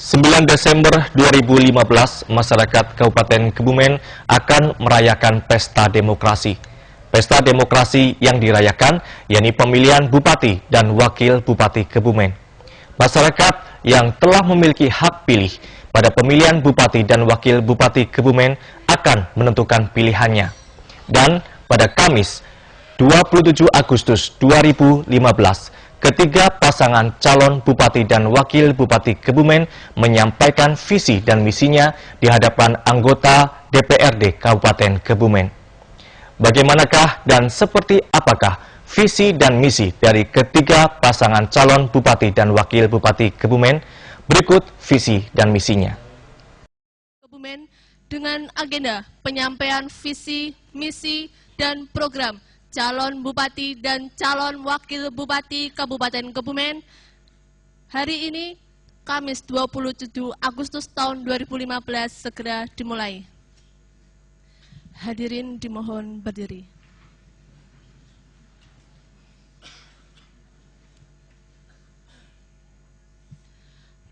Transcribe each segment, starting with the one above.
9 Desember 2015, masyarakat Kabupaten Kebumen akan merayakan Pesta Demokrasi. Pesta Demokrasi yang dirayakan yakni pemilihan Bupati dan Wakil Bupati Kebumen. Masyarakat yang telah memiliki hak pilih pada pemilihan Bupati dan Wakil Bupati Kebumen akan menentukan pilihannya. Dan pada Kamis 27 Agustus 2015, ketiga pasangan calon Bupati dan Wakil Bupati Kebumen menyampaikan visi dan misinya di hadapan anggota DPRD Kabupaten Kebumen. Bagaimanakah dan seperti apakah visi dan misi dari ketiga pasangan calon Bupati dan Wakil Bupati Kebumen? Berikut visi dan misinya. Kebumen dengan agenda penyampaian visi, misi, dan program calon Bupati dan calon Wakil Bupati Kabupaten Kebumen hari ini, Kamis 27 Agustus tahun 2015 segera dimulai. Hadirin dimohon berdiri.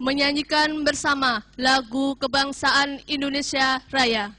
Menyanyikan bersama lagu kebangsaan Indonesia Raya.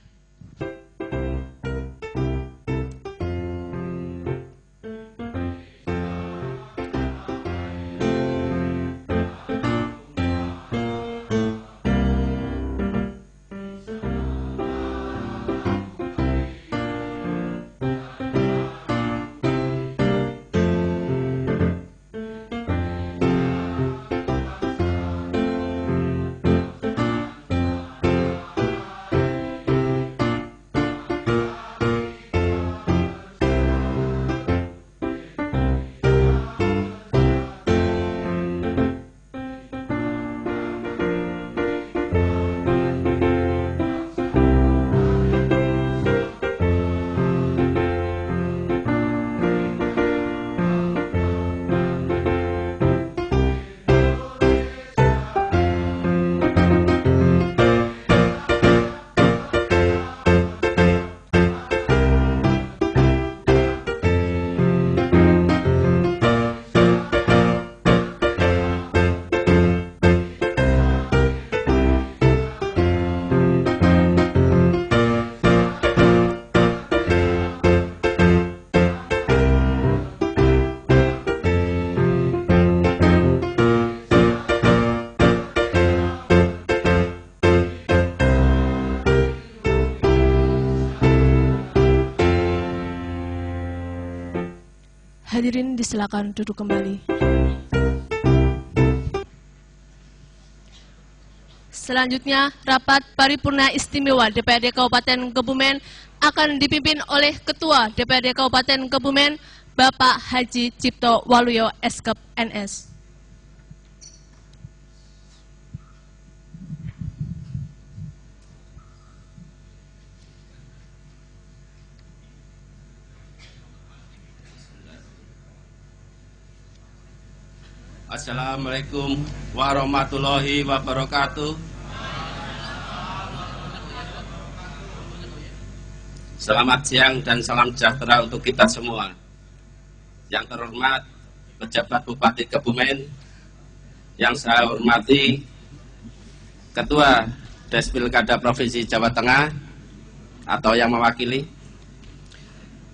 Hadirin disilakan duduk kembali. Selanjutnya, rapat paripurna istimewa DPRD Kabupaten Kebumen akan dipimpin oleh Ketua DPRD Kabupaten Kebumen, Bapak Haji Cipto Waluyo Eskep NS. Assalamualaikum warahmatullahi wabarakatuh. Selamat siang dan salam sejahtera untuk kita semua. Yang terhormat pejabat Bupati Kebumen, yang saya hormati Ketua Despilkada Provinsi Jawa Tengah atau yang mewakili,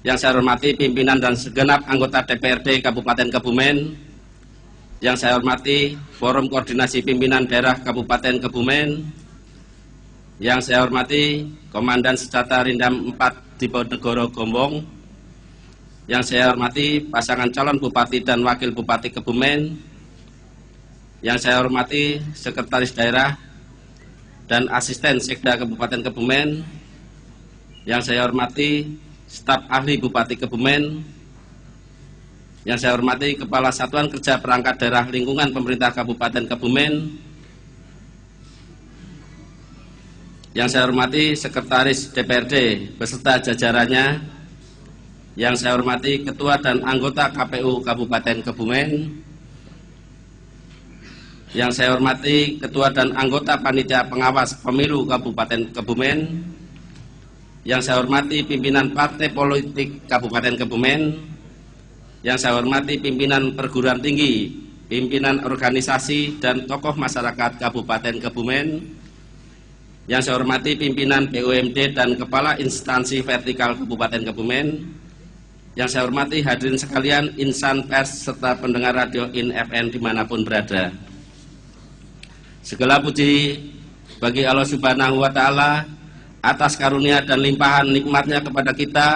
yang saya hormati pimpinan dan segenap anggota DPRD Kabupaten Kebumen, yang saya hormati Forum Koordinasi Pimpinan Daerah Kabupaten Kebumen, yang saya hormati Komandan Senjata Rindam 4 Diponegoro Gombong, yang saya hormati pasangan calon Bupati dan Wakil Bupati Kebumen, yang saya hormati Sekretaris Daerah dan Asisten Sekda Kabupaten Kebumen, yang saya hormati staf ahli Bupati Kebumen, yang saya hormati Kepala Satuan Kerja Perangkat Daerah Lingkungan Pemerintah Kabupaten Kebumen, yang saya hormati Sekretaris DPRD beserta jajarannya, yang saya hormati Ketua dan anggota KPU Kabupaten Kebumen, yang saya hormati Ketua dan anggota Panitia Pengawas Pemilu Kabupaten Kebumen, yang saya hormati pimpinan Partai Politik Kabupaten Kebumen, yang saya hormati pimpinan perguruan tinggi pimpinan organisasi dan tokoh masyarakat Kabupaten Kebumen, yang saya hormati pimpinan BUMD dan kepala instansi vertikal Kabupaten Kebumen, yang saya hormati hadirin sekalian, insan pers serta pendengar radio IN FM dimanapun berada. Segala puji bagi Allah Subhanahu wa Ta'ala atas karunia dan limpahan nikmatnya kepada kita,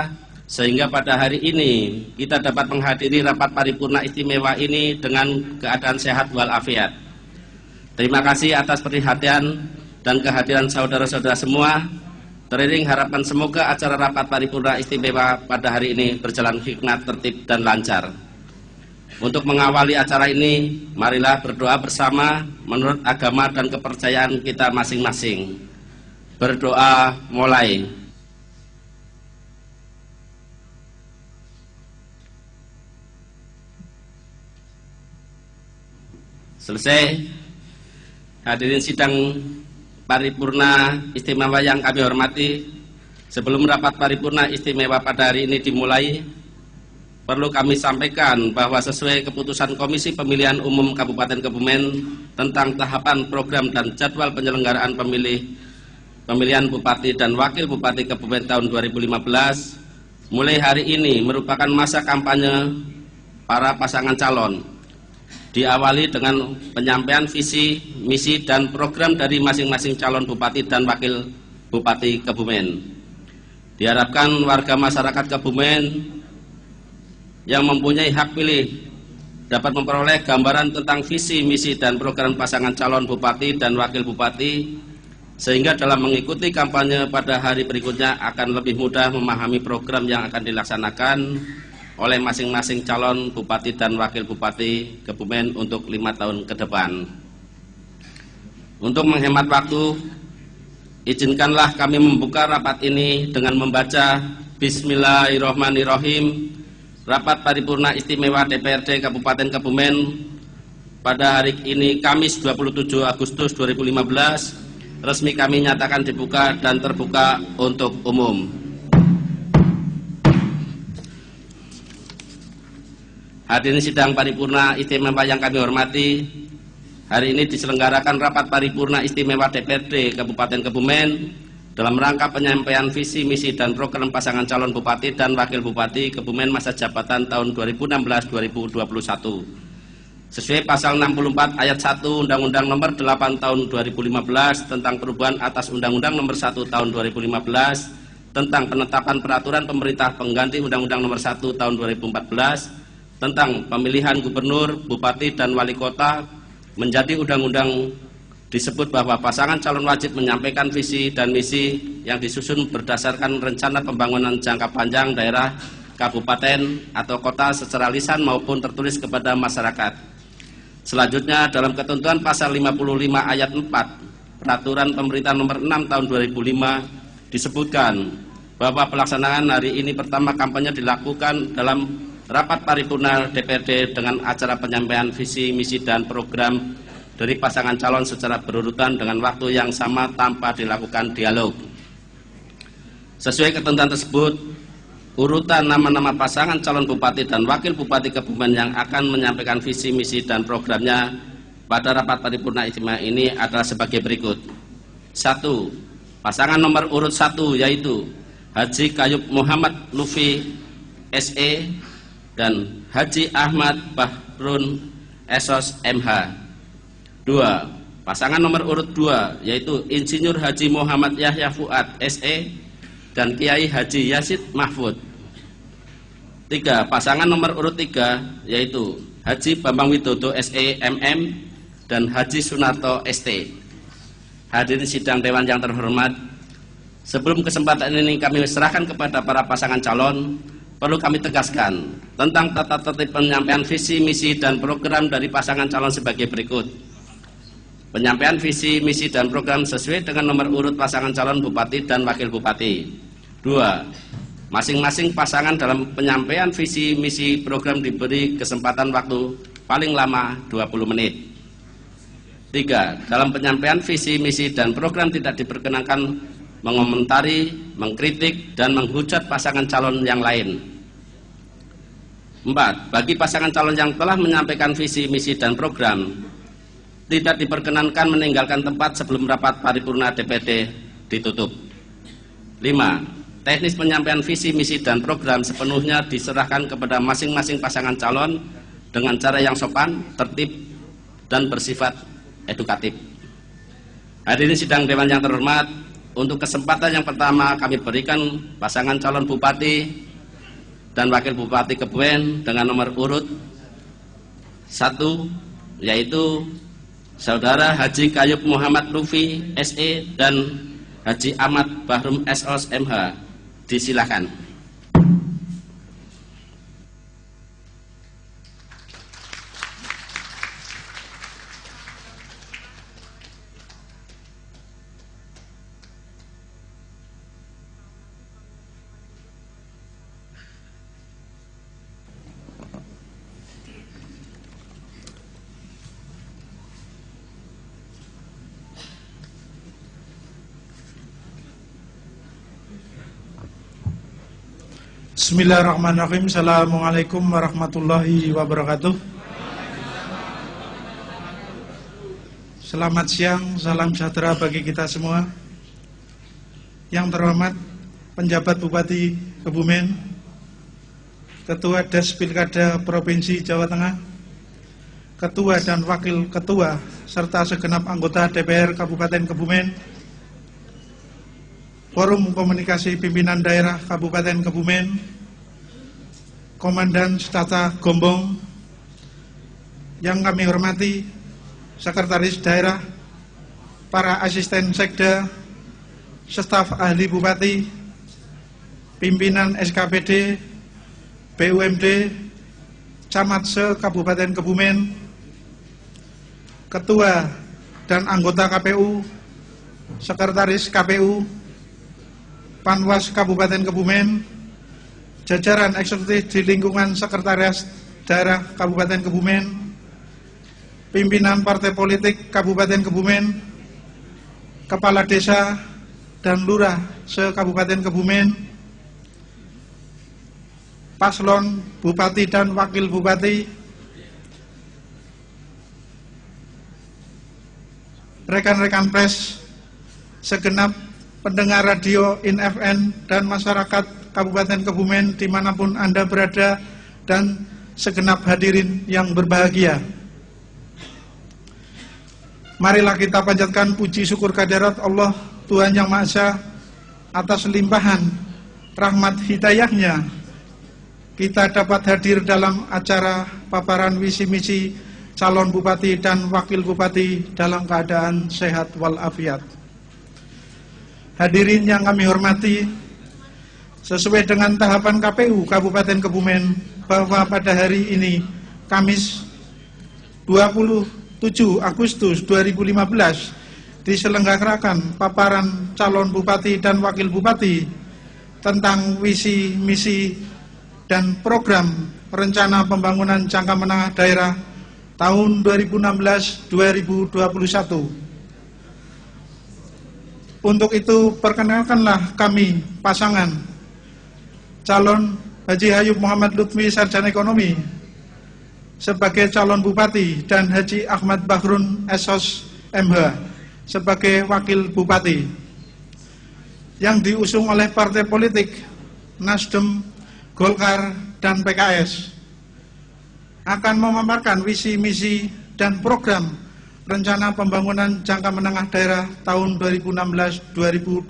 sehingga pada hari ini kita dapat menghadiri rapat paripurna istimewa ini dengan keadaan sehat walafiat. Terima kasih atas perhatian dan kehadiran saudara-saudara semua. Teriring harapan semoga acara rapat paripurna istimewa pada hari ini berjalan hikmat, tertib, dan lancar. Untuk mengawali acara ini, marilah berdoa bersama menurut agama dan kepercayaan kita masing-masing. Berdoa mulai. Selesai. Hadirin sidang paripurna istimewa yang kami hormati, sebelum rapat paripurna istimewa pada hari ini dimulai, perlu kami sampaikan bahwa sesuai keputusan Komisi Pemilihan Umum Kabupaten Kebumen tentang tahapan program dan jadwal penyelenggaraan pemilihan Bupati dan Wakil Bupati Kebumen tahun 2015, mulai hari ini merupakan masa kampanye para pasangan calon. Diawali dengan penyampaian visi, misi, dan program dari masing-masing calon bupati dan wakil bupati Kebumen. Diharapkan warga masyarakat Kebumen yang mempunyai hak pilih dapat memperoleh gambaran tentang visi, misi, dan program pasangan calon bupati dan wakil bupati, sehingga dalam mengikuti kampanye pada hari berikutnya akan lebih mudah memahami program yang akan dilaksanakan oleh masing-masing calon bupati dan wakil bupati Kebumen untuk 5 tahun ke depan. Untuk menghemat waktu, izinkanlah kami membuka rapat ini dengan membaca Bismillahirrahmanirrahim. Rapat paripurna istimewa DPRD Kabupaten Kebumen pada hari ini Kamis 27 Agustus 2015 resmi kami nyatakan dibuka dan terbuka untuk umum. Hadirin sidang paripurna istimewa yang kami hormati, hari ini diselenggarakan rapat paripurna istimewa DPRD Kabupaten Kebumen dalam rangka penyampaian visi, misi, dan program pasangan calon bupati dan wakil bupati Kebumen masa jabatan tahun 2016-2021. Sesuai pasal 64 ayat 1 Undang-Undang Nomor 8 Tahun 2015 tentang perubahan atas Undang-Undang Nomor 1 Tahun 2015 tentang penetapan peraturan pemerintah pengganti Undang-Undang Nomor 1 Tahun 2014 tentang pemilihan gubernur, bupati, dan wali kota menjadi undang-undang, disebut bahwa pasangan calon wajib menyampaikan visi dan misi yang disusun berdasarkan rencana pembangunan jangka panjang daerah, kabupaten, atau kota secara lisan maupun tertulis kepada masyarakat. Selanjutnya, dalam ketentuan pasal 55 ayat 4 Peraturan Pemerintah Nomor 6 Tahun 2005 disebutkan bahwa pelaksanaan hari ini pertama kampanye dilakukan dalam rapat paripurna DPRD dengan acara penyampaian visi, misi, dan program dari pasangan calon secara berurutan dengan waktu yang sama tanpa dilakukan dialog. Sesuai ketentuan tersebut, urutan nama-nama pasangan calon bupati dan wakil bupati Kebumen yang akan menyampaikan visi, misi, dan programnya pada rapat paripurna istimewa ini adalah sebagai berikut. 1. Pasangan nomor urut 1 yaitu Haji Kayub Muhammad Lufi SE dan Haji Ahmad Bahrun Esos MH. 2. Pasangan nomor urut 2 yaitu Insinyur Haji Muhammad Yahya Fuad SE dan Kiai Haji Yasid Mahfud. 3. Pasangan nomor urut 3 yaitu Haji Bambang Widodo SE MM dan Haji Sunarto ST. Hadirin sidang dewan yang terhormat, sebelum kesempatan ini kami serahkan kepada para pasangan calon, perlu kami tegaskan tentang tata tertib penyampaian visi, misi, dan program dari pasangan calon sebagai berikut. Penyampaian visi, misi, dan program sesuai dengan nomor urut pasangan calon bupati dan wakil bupati. 2. Masing-masing pasangan dalam penyampaian visi, misi, program diberi kesempatan waktu paling lama 20 menit. 3. Dalam penyampaian visi, misi, dan program tidak diperkenankan mengomentari, mengkritik, dan menghujat pasangan calon yang lain. 4. Bagi pasangan calon yang telah menyampaikan visi, misi, dan program, tidak diperkenankan meninggalkan tempat sebelum rapat paripurna DPD ditutup. 5. Teknis penyampaian visi, misi, dan program sepenuhnya diserahkan kepada masing-masing pasangan calon dengan cara yang sopan, tertib, dan bersifat edukatif. Hadirin sidang Dewan yang terhormat, untuk kesempatan yang pertama kami berikan pasangan calon Bupati dan Wakil Bupati Kebumen dengan nomor urut 1, yaitu Saudara Haji Kayub Muhammad Lufi SE dan Haji Ahmad Bahrum SOS MH. Disilakan. Bismillahirrahmanirrahim. Assalamualaikum warahmatullahi wabarakatuh. Selamat siang, salam sejahtera bagi kita semua. Yang terhormat penjabat Bupati Kebumen, Ketua Des Pilkada Provinsi Jawa Tengah, Ketua dan Wakil Ketua, serta segenap anggota DPR Kabupaten Kebumen, Forum Komunikasi Pimpinan Daerah Kabupaten Kebumen, Komandan Stata Gombong, yang kami hormati Sekretaris Daerah, para asisten sekda, staf ahli Bupati, pimpinan SKPD, BUMD, Camat se-Kabupaten Kebumen, Ketua dan anggota KPU, Sekretaris KPU, Panwas Kabupaten Kebumen, jajaran eksekutif di lingkungan Sekretariat Daerah Kabupaten Kebumen, pimpinan partai politik Kabupaten Kebumen, kepala desa dan lurah se-Kabupaten Kebumen, paslon bupati dan wakil bupati, rekan-rekan pers, segenap pendengar radio INFN dan masyarakat Kabupaten Kebumen dimanapun Anda berada, dan segenap hadirin yang berbahagia. Marilah kita panjatkan puji syukur kehadirat Allah Tuhan Yang Maha Esa atas limpahan rahmat hidayahnya. Kita dapat hadir dalam acara paparan visi misi calon bupati dan wakil bupati dalam keadaan sehat walafiat. Hadirin yang kami hormati, sesuai dengan tahapan KPU Kabupaten Kebumen, bahwa pada hari ini, Kamis 27 Agustus 2015, diselenggarakan paparan calon bupati dan wakil bupati tentang visi, misi, dan program rencana pembangunan jangka menengah daerah tahun 2016-2021. Untuk itu, perkenalkanlah kami pasangan calon Haji Kayub Muhammad Lutfi Sarjana Ekonomi sebagai calon bupati dan Haji Ahmad Bahrum SOS MH sebagai wakil bupati, yang diusung oleh partai politik Nasdem, Golkar, dan PKS, akan memaparkan visi, misi, dan program rencana pembangunan jangka menengah daerah tahun 2016-2021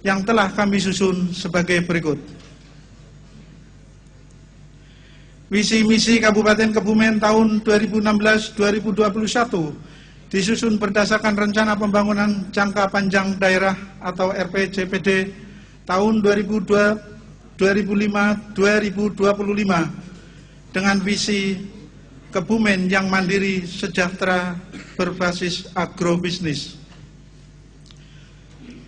yang telah kami susun sebagai berikut. Visi misi Kabupaten Kebumen tahun 2016-2021 disusun berdasarkan rencana pembangunan jangka panjang daerah atau RPJPD tahun 2005-2025 dengan visi Kebumen yang mandiri, sejahtera, berbasis agrobisnis.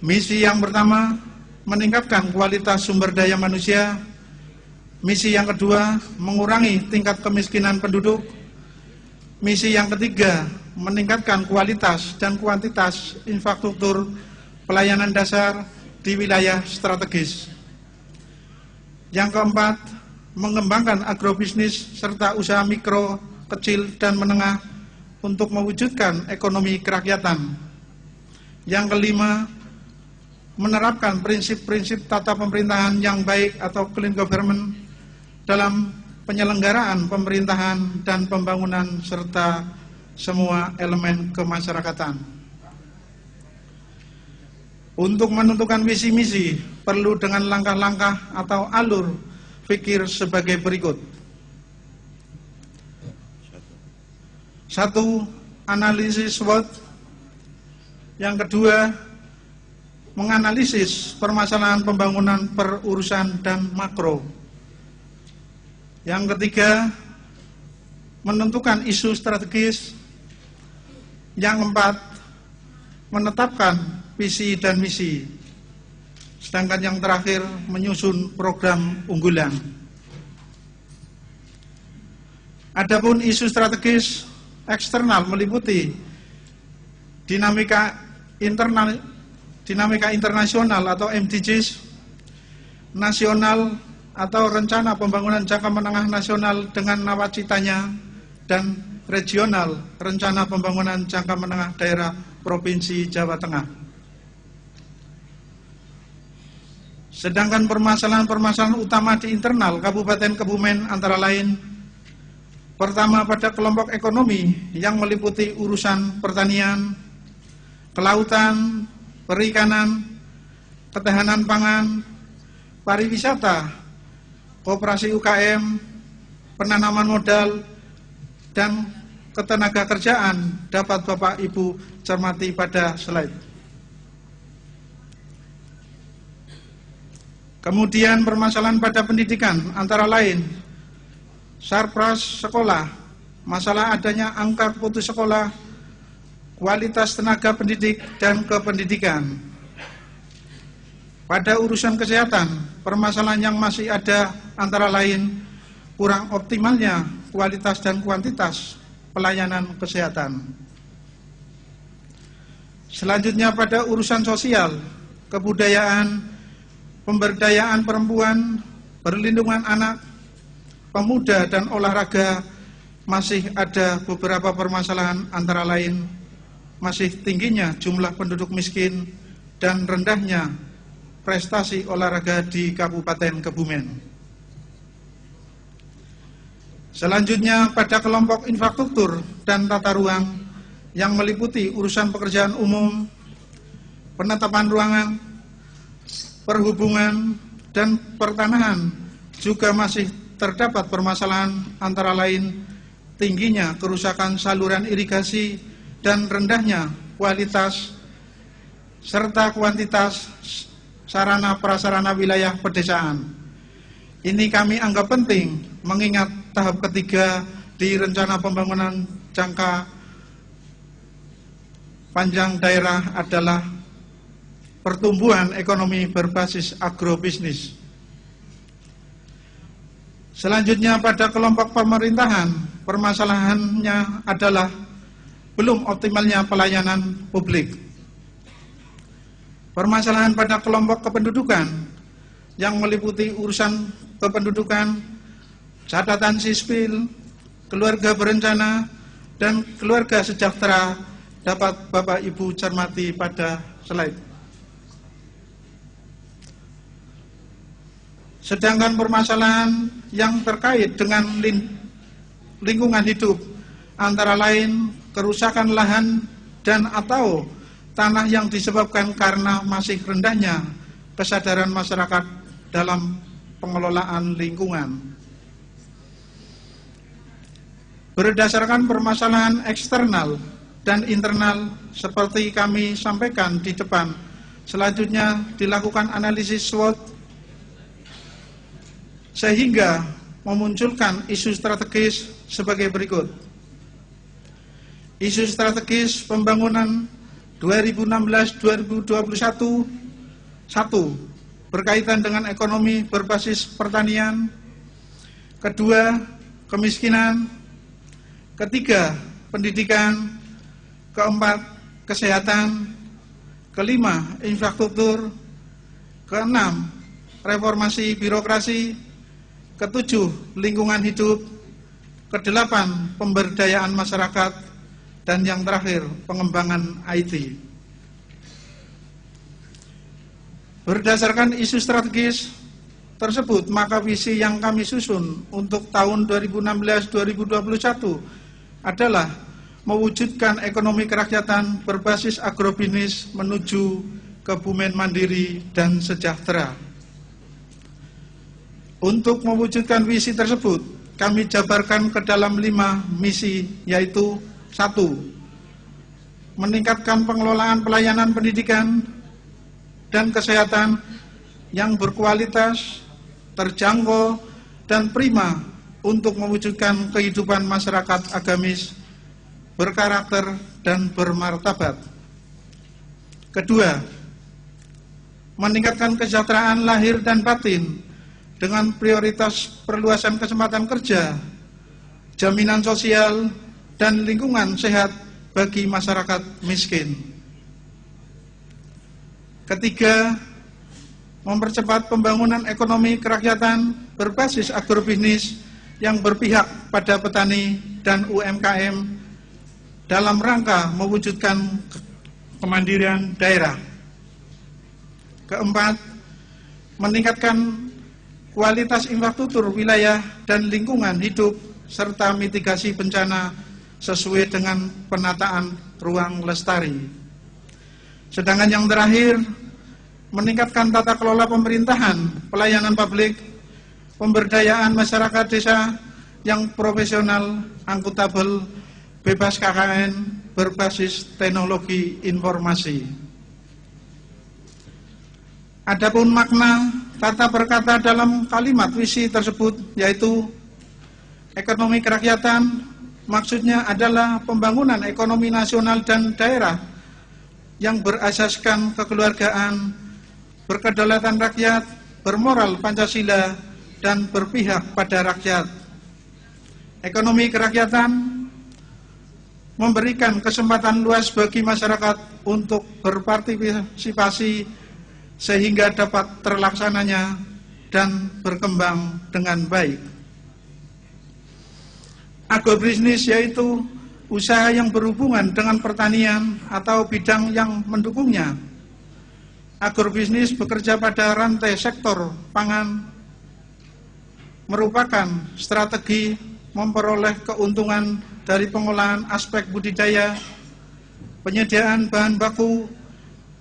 Misi yang pertama, meningkatkan kualitas sumber daya manusia. Misi yang kedua, mengurangi tingkat kemiskinan penduduk. Misi yang ketiga, meningkatkan kualitas dan kuantitas infrastruktur pelayanan dasar di wilayah strategis. Yang keempat, mengembangkan agrobisnis serta usaha mikro, kecil, dan menengah untuk mewujudkan ekonomi kerakyatan. Yang kelima, menerapkan prinsip-prinsip tata pemerintahan yang baik atau clean government dalam penyelenggaraan pemerintahan dan pembangunan serta semua elemen kemasyarakatan. Untuk menentukan visi misi perlu dengan langkah-langkah atau alur pikir sebagai berikut. 1. Analisis SWOT. Yang kedua, menganalisis permasalahan pembangunan perurusan dan makro. Yang ketiga, menentukan isu strategis. Yang keempat, menetapkan visi dan misi. Sedangkan yang terakhir, menyusun program unggulan. Adapun isu strategis eksternal meliputi dinamika internasional atau MDGs, nasional atau rencana pembangunan jangka menengah nasional dengan nawacitanya, dan regional, rencana pembangunan jangka menengah daerah Provinsi Jawa Tengah. Sedangkan permasalahan-permasalahan utama di internal Kabupaten Kebumen antara lain: pertama, pada kelompok ekonomi yang meliputi urusan pertanian, kelautan, perikanan, ketahanan pangan, pariwisata, koperasi UKM, penanaman modal, dan ketenaga kerjaan dapat Bapak Ibu cermati pada slide. Kemudian permasalahan pada pendidikan antara lain sarpras sekolah, masalah adanya angka putus sekolah, kualitas tenaga pendidik dan kependidikan. Pada urusan kesehatan, permasalahan yang masih ada antara lain kurang optimalnya kualitas dan kuantitas pelayanan kesehatan. Selanjutnya pada urusan sosial, kebudayaan, pemberdayaan perempuan, perlindungan anak, pemuda, dan olahraga, masih ada beberapa permasalahan antara lain masih tingginya jumlah penduduk miskin dan rendahnya prestasi olahraga di Kabupaten Kebumen. Selanjutnya pada kelompok infrastruktur dan tata ruang yang meliputi urusan pekerjaan umum, penetapan ruangan, perhubungan, dan pertanahan juga masih terdapat permasalahan antara lain tingginya kerusakan saluran irigasi dan rendahnya kualitas serta kuantitas sarana prasarana wilayah pedesaan. Ini kami anggap penting mengingat tahap ketiga di rencana pembangunan jangka panjang daerah adalah pertumbuhan ekonomi berbasis agrobisnis. Selanjutnya pada kelompok pemerintahan, permasalahannya adalah belum optimalnya pelayanan publik. Permasalahan pada kelompok kependudukan yang meliputi urusan kependudukan, catatan sipil, keluarga berencana, dan keluarga sejahtera dapat Bapak Ibu cermati pada slide. Sedangkan permasalahan yang terkait dengan lingkungan hidup antara lain kerusakan lahan dan atau tanah yang disebabkan karena masih rendahnya kesadaran masyarakat dalam pengelolaan lingkungan. Berdasarkan permasalahan eksternal dan internal seperti kami sampaikan di depan, selanjutnya dilakukan analisis SWOT sehingga memunculkan isu strategis sebagai berikut. Isu strategis pembangunan 2016-2021: 1. Berkaitan dengan ekonomi berbasis pertanian. 2. Kemiskinan. 3. Pendidikan. 4. Kesehatan. 5. Infrastruktur. 6. Reformasi birokrasi. Ketujuh, lingkungan hidup. Kedelapan, pemberdayaan masyarakat. Dan yang terakhir, pengembangan IT. Berdasarkan isu strategis tersebut, maka visi yang kami susun untuk tahun 2016-2021 adalah mewujudkan ekonomi kerakyatan berbasis agrobisnis menuju kebumen mandiri dan sejahtera. Untuk mewujudkan visi tersebut, kami jabarkan ke dalam 5 misi, yaitu 1. Meningkatkan pengelolaan pelayanan pendidikan dan kesehatan yang berkualitas, terjangkau, dan prima untuk mewujudkan kehidupan masyarakat agamis, berkarakter, dan bermartabat. Kedua, meningkatkan kesejahteraan lahir dan batin dengan prioritas perluasan kesempatan kerja, jaminan sosial, dan lingkungan sehat bagi masyarakat miskin. Ketiga, mempercepat pembangunan ekonomi kerakyatan berbasis agrobisnis yang berpihak pada petani dan UMKM dalam rangka mewujudkan kemandirian daerah. Keempat, meningkatkan kualitas infrastruktur wilayah dan lingkungan hidup serta mitigasi bencana sesuai dengan penataan ruang lestari. Sedangkan yang terakhir, meningkatkan tata kelola pemerintahan, pelayanan publik, pemberdayaan masyarakat desa yang profesional, akuntabel, bebas KKN, berbasis teknologi informasi. Adapun makna kata per kata dalam kalimat visi tersebut, yaitu ekonomi kerakyatan, maksudnya adalah pembangunan ekonomi nasional dan daerah yang berasaskan kekeluargaan, berkedaulatan rakyat, bermoral Pancasila, dan berpihak pada rakyat. Ekonomi kerakyatan memberikan kesempatan luas bagi masyarakat untuk berpartisipasi sehingga dapat terlaksananya dan berkembang dengan baik. Agrobisnis yaitu usaha yang berhubungan dengan pertanian atau bidang yang mendukungnya. Agrobisnis bekerja pada rantai sektor pangan, merupakan strategi memperoleh keuntungan dari pengolahan aspek budidaya, penyediaan bahan baku,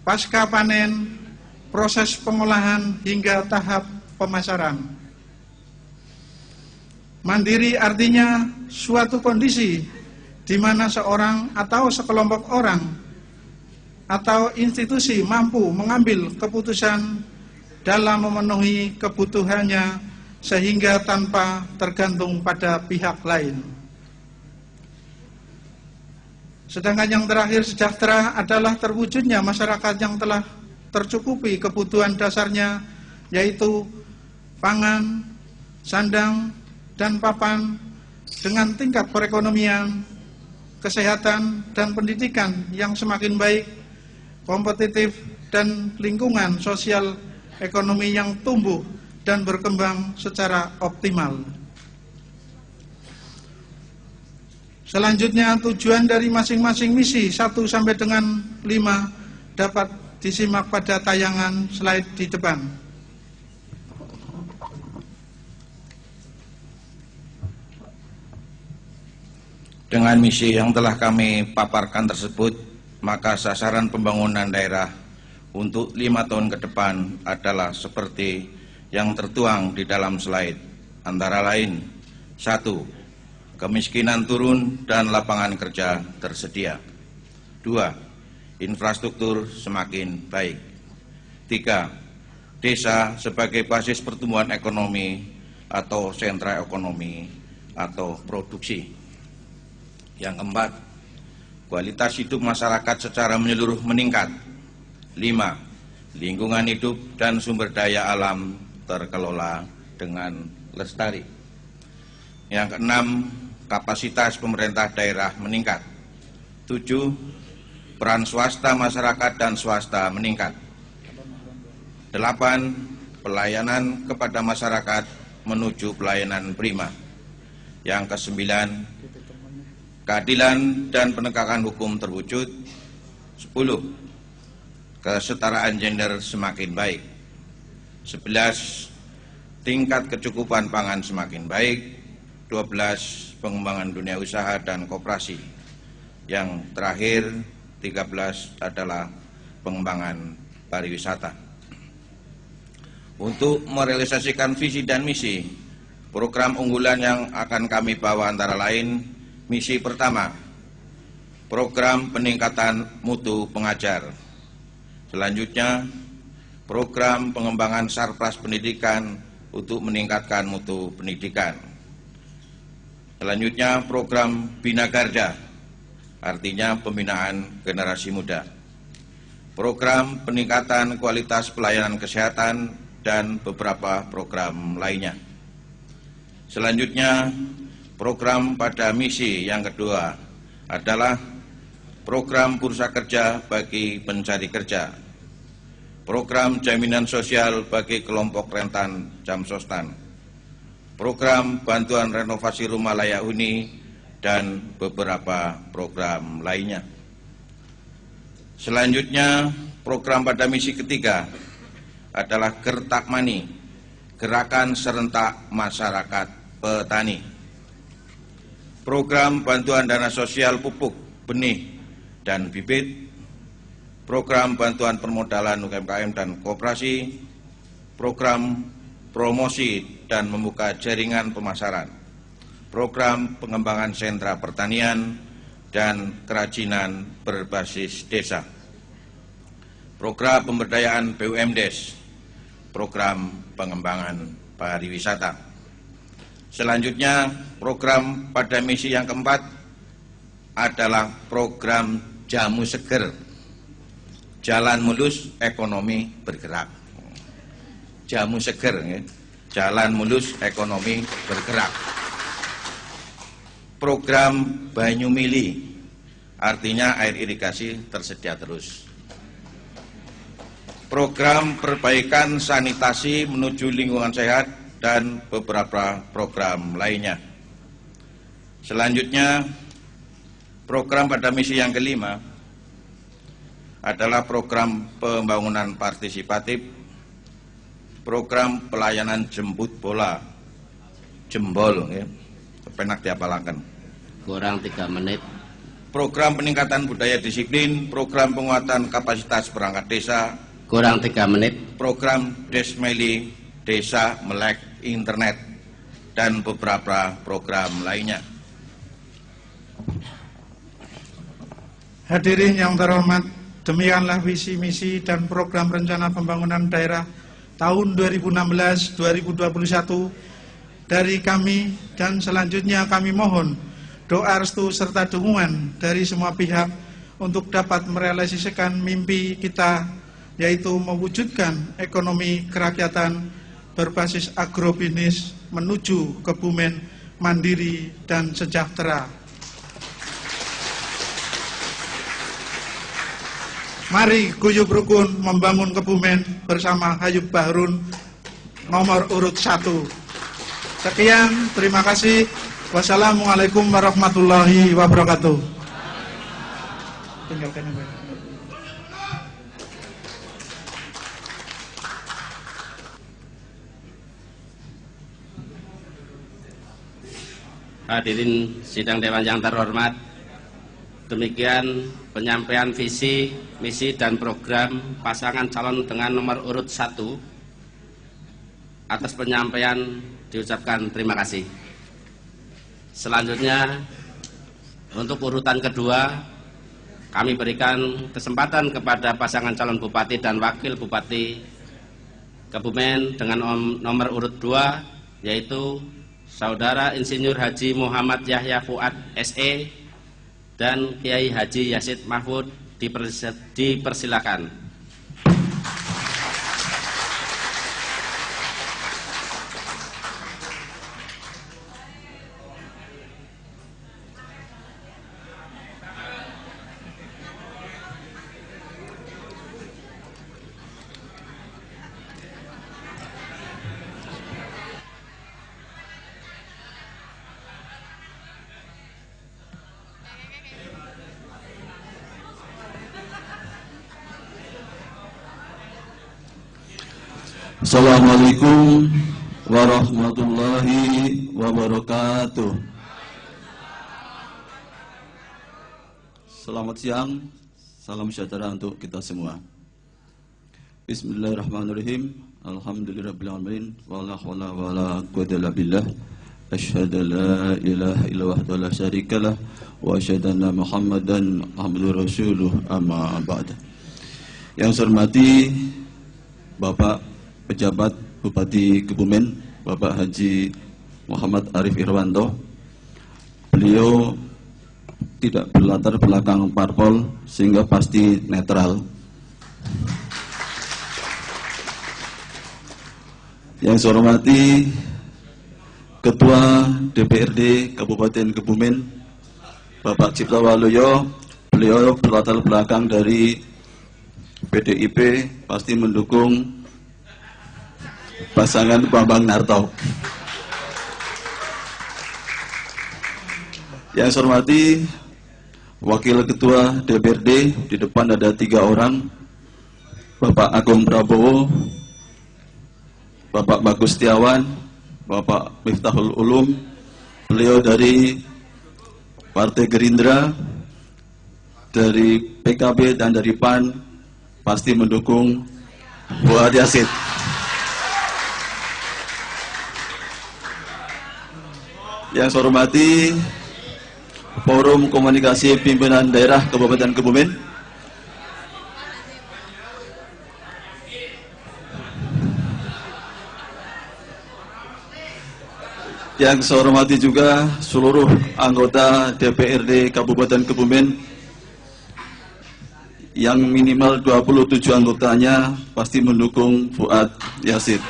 pasca panen, proses pengolahan hingga tahap pemasaran. Mandiri artinya suatu kondisi di mana seorang atau sekelompok orang atau institusi mampu mengambil keputusan dalam memenuhi kebutuhannya sehingga tanpa tergantung pada pihak lain. Sedangkan yang terakhir, sejahtera adalah terwujudnya masyarakat yang telah tercukupi kebutuhan dasarnya, yaitu pangan, sandang, dan papan dengan tingkat perekonomian, kesehatan, dan pendidikan yang semakin baik, kompetitif, dan lingkungan sosial ekonomi yang tumbuh dan berkembang secara optimal. Selanjutnya, tujuan dari masing-masing misi 1 sampai dengan 5 dapat disimak pada tayangan slide di depan. Dengan misi yang telah kami paparkan tersebut, maka sasaran pembangunan daerah untuk 5 tahun ke depan adalah seperti yang tertuang di dalam slide, antara lain: 1. Kemiskinan turun dan lapangan kerja tersedia. 2. Infrastruktur semakin baik. 3. Desa sebagai basis pertumbuhan ekonomi atau sentra ekonomi atau produksi. Yang keempat, kualitas hidup masyarakat secara menyeluruh meningkat. 5. Lingkungan hidup dan sumber daya alam terkelola dengan lestari. Yang keenam, kapasitas pemerintah daerah meningkat. 7. Peran swasta masyarakat dan swasta meningkat. 8. Pelayanan kepada masyarakat menuju pelayanan prima. Yang kesembilan, keadilan dan penegakan hukum terwujud. 10, kesetaraan gender semakin baik. 11, tingkat kecukupan pangan semakin baik. 12, pengembangan dunia usaha dan koperasi. Yang terakhir, 13 adalah pengembangan pariwisata. Untuk merealisasikan visi dan misi, program unggulan yang akan kami bawa antara lain: misi pertama, program peningkatan mutu pengajar. Selanjutnya, program pengembangan sarpras pendidikan untuk meningkatkan mutu pendidikan. Selanjutnya, program Bina Garda, artinya pembinaan generasi muda. Program peningkatan kualitas pelayanan kesehatan dan beberapa program lainnya. Selanjutnya, program pada misi yang kedua adalah program bursa kerja bagi pencari kerja, program jaminan sosial bagi kelompok rentan Jamsostan, program bantuan renovasi rumah layak huni, dan beberapa program lainnya. Selanjutnya, program pada misi ketiga adalah Gertakmani, Gerakan Serentak Masyarakat Petani. Program bantuan dana sosial pupuk, benih, dan bibit, program bantuan permodalan UMKM dan koperasi, program promosi dan membuka jaringan pemasaran, program pengembangan sentra pertanian dan kerajinan berbasis desa, program pemberdayaan BUMDes, program pengembangan pariwisata. Selanjutnya, program pada misi yang keempat adalah program Jamu Seger, Jalan Mulus Ekonomi Bergerak. Jamu Seger, ya. Jalan Mulus Ekonomi Bergerak. Program Banyu Mili, artinya air irigasi tersedia terus. Program perbaikan sanitasi menuju lingkungan sehat dan beberapa program lainnya. Selanjutnya, program pada misi yang kelima adalah program pembangunan partisipatif, program pelayanan jemput bola, jembol, ya. Penak diapalakan. Kurang 3 menit. Program peningkatan budaya disiplin, program penguatan kapasitas perangkat desa, Kurang 3 menit. program Desmeli, Desa Melek Internet, dan beberapa program lainnya. Hadirin yang terhormat, demikianlah visi misi dan program rencana pembangunan daerah tahun 2016-2021 dari kami, dan selanjutnya kami mohon doa restu serta dukungan dari semua pihak untuk dapat merealisasikan mimpi kita, yaitu mewujudkan ekonomi kerakyatan berbasis agrobisnis menuju Kebumen mandiri dan sejahtera. Mari guyub rukun membangun Kebumen bersama Hayub Bahrun nomor urut 1. Sekian, terima kasih. Wassalamualaikum warahmatullahi wabarakatuh. Tinggalkan yang baik. Hadirin sidang dewan yang terhormat, demikian penyampaian visi, misi, dan program pasangan calon dengan nomor urut 1. Atas penyampaian diucapkan terima kasih. Selanjutnya, untuk urutan kedua, kami berikan kesempatan kepada pasangan calon bupati dan wakil bupati Kebumen dengan nomor urut 2, yaitu Saudara Insinyur Haji Muhammad Yahya Fuad SE dan Kiai Haji Yasid Mahfud, dipersilakan. Assalamualaikum warahmatullahi wabarakatuh. Selamat siang, salam sejahtera untuk kita semua. Bismillahirrahmanirrahim. Alhamdulillahirabbil alamin. Wala haula wala quwwata illa billah. Asyhadu an la ilaha illallah wa la syarikalah wa asyhadu anna Muhammadan abduhu rasuluh, amma ba'd. Yang saya hormati Bapak Pejabat Bupati Kebumen, Bapak Haji Muhammad Arif Irwanto. Beliau tidak berlatar belakang parpol sehingga pasti netral. Yang saya hormati Ketua DPRD Kabupaten Kebumen, Bapak Cipto Waluyo. Beliau berlatar belakang dari PDIP, pasti mendukung pasangan Bambang Narto. Yang saya hormati Wakil Ketua DPRD, di depan ada 3 orang, Bapak Agung Prabowo, Bapak Bagus Setiawan, Bapak Miftahul Ulum. Beliau dari Partai Gerindra, dari PKB dan dari PAN, pasti mendukung Fuad Yassin. Yang saya hormati Forum Komunikasi Pimpinan Daerah Kabupaten Kebumen, yang saya hormati juga seluruh anggota DPRD Kabupaten Kebumen yang minimal 27 anggotanya pasti mendukung Fuad Yassin.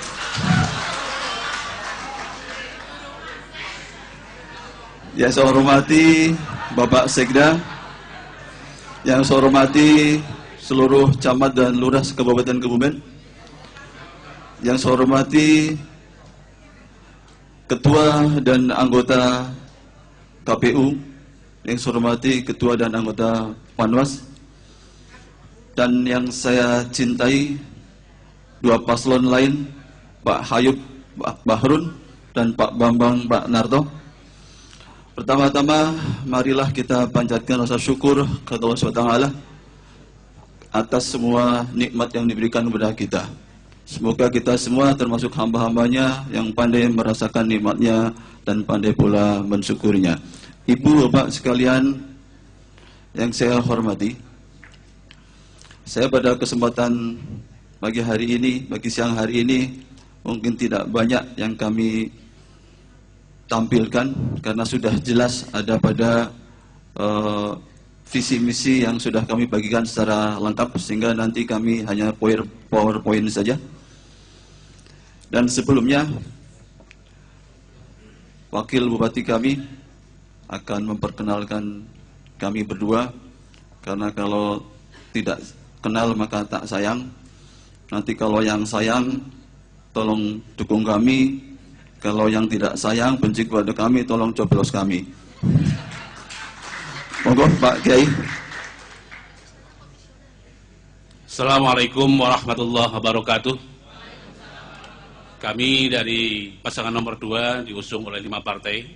Yang saya hormati Bapak Sekda, yang saya hormati seluruh camat dan lurah Kabupaten Kebumen, yang saya hormati Ketua dan anggota KPU, yang saya hormati Ketua dan anggota Panwas, dan yang saya cintai 2 paslon lain, Pak Hayub Bahrun dan Pak Bambang Pak Narto. Pertama-tama marilah kita panjatkan rasa syukur kepada Allah SWT atas semua nikmat yang diberikan kepada kita. Semoga kita semua termasuk hamba-hambanya yang pandai merasakan nikmatnya dan pandai pula mensyukurinya. Ibu, Bapak sekalian yang saya hormati, saya pada kesempatan pagi hari ini, bagi siang hari ini, mungkin tidak banyak yang kami tampilkan karena sudah jelas ada pada visi misi yang sudah kami bagikan secara lengkap, sehingga nanti kami hanya PowerPoint saja. Dan sebelumnya Wakil Bupati kami akan memperkenalkan kami berdua, karena kalau tidak kenal maka tak sayang. Nanti kalau yang sayang tolong dukung kami, kalau yang tidak sayang benci kepada kami tolong coblos kami. Monggo Pak Kiai. Assalamualaikum warahmatullahi wabarakatuh. Kami dari pasangan nomor 2 diusung oleh 5 partai.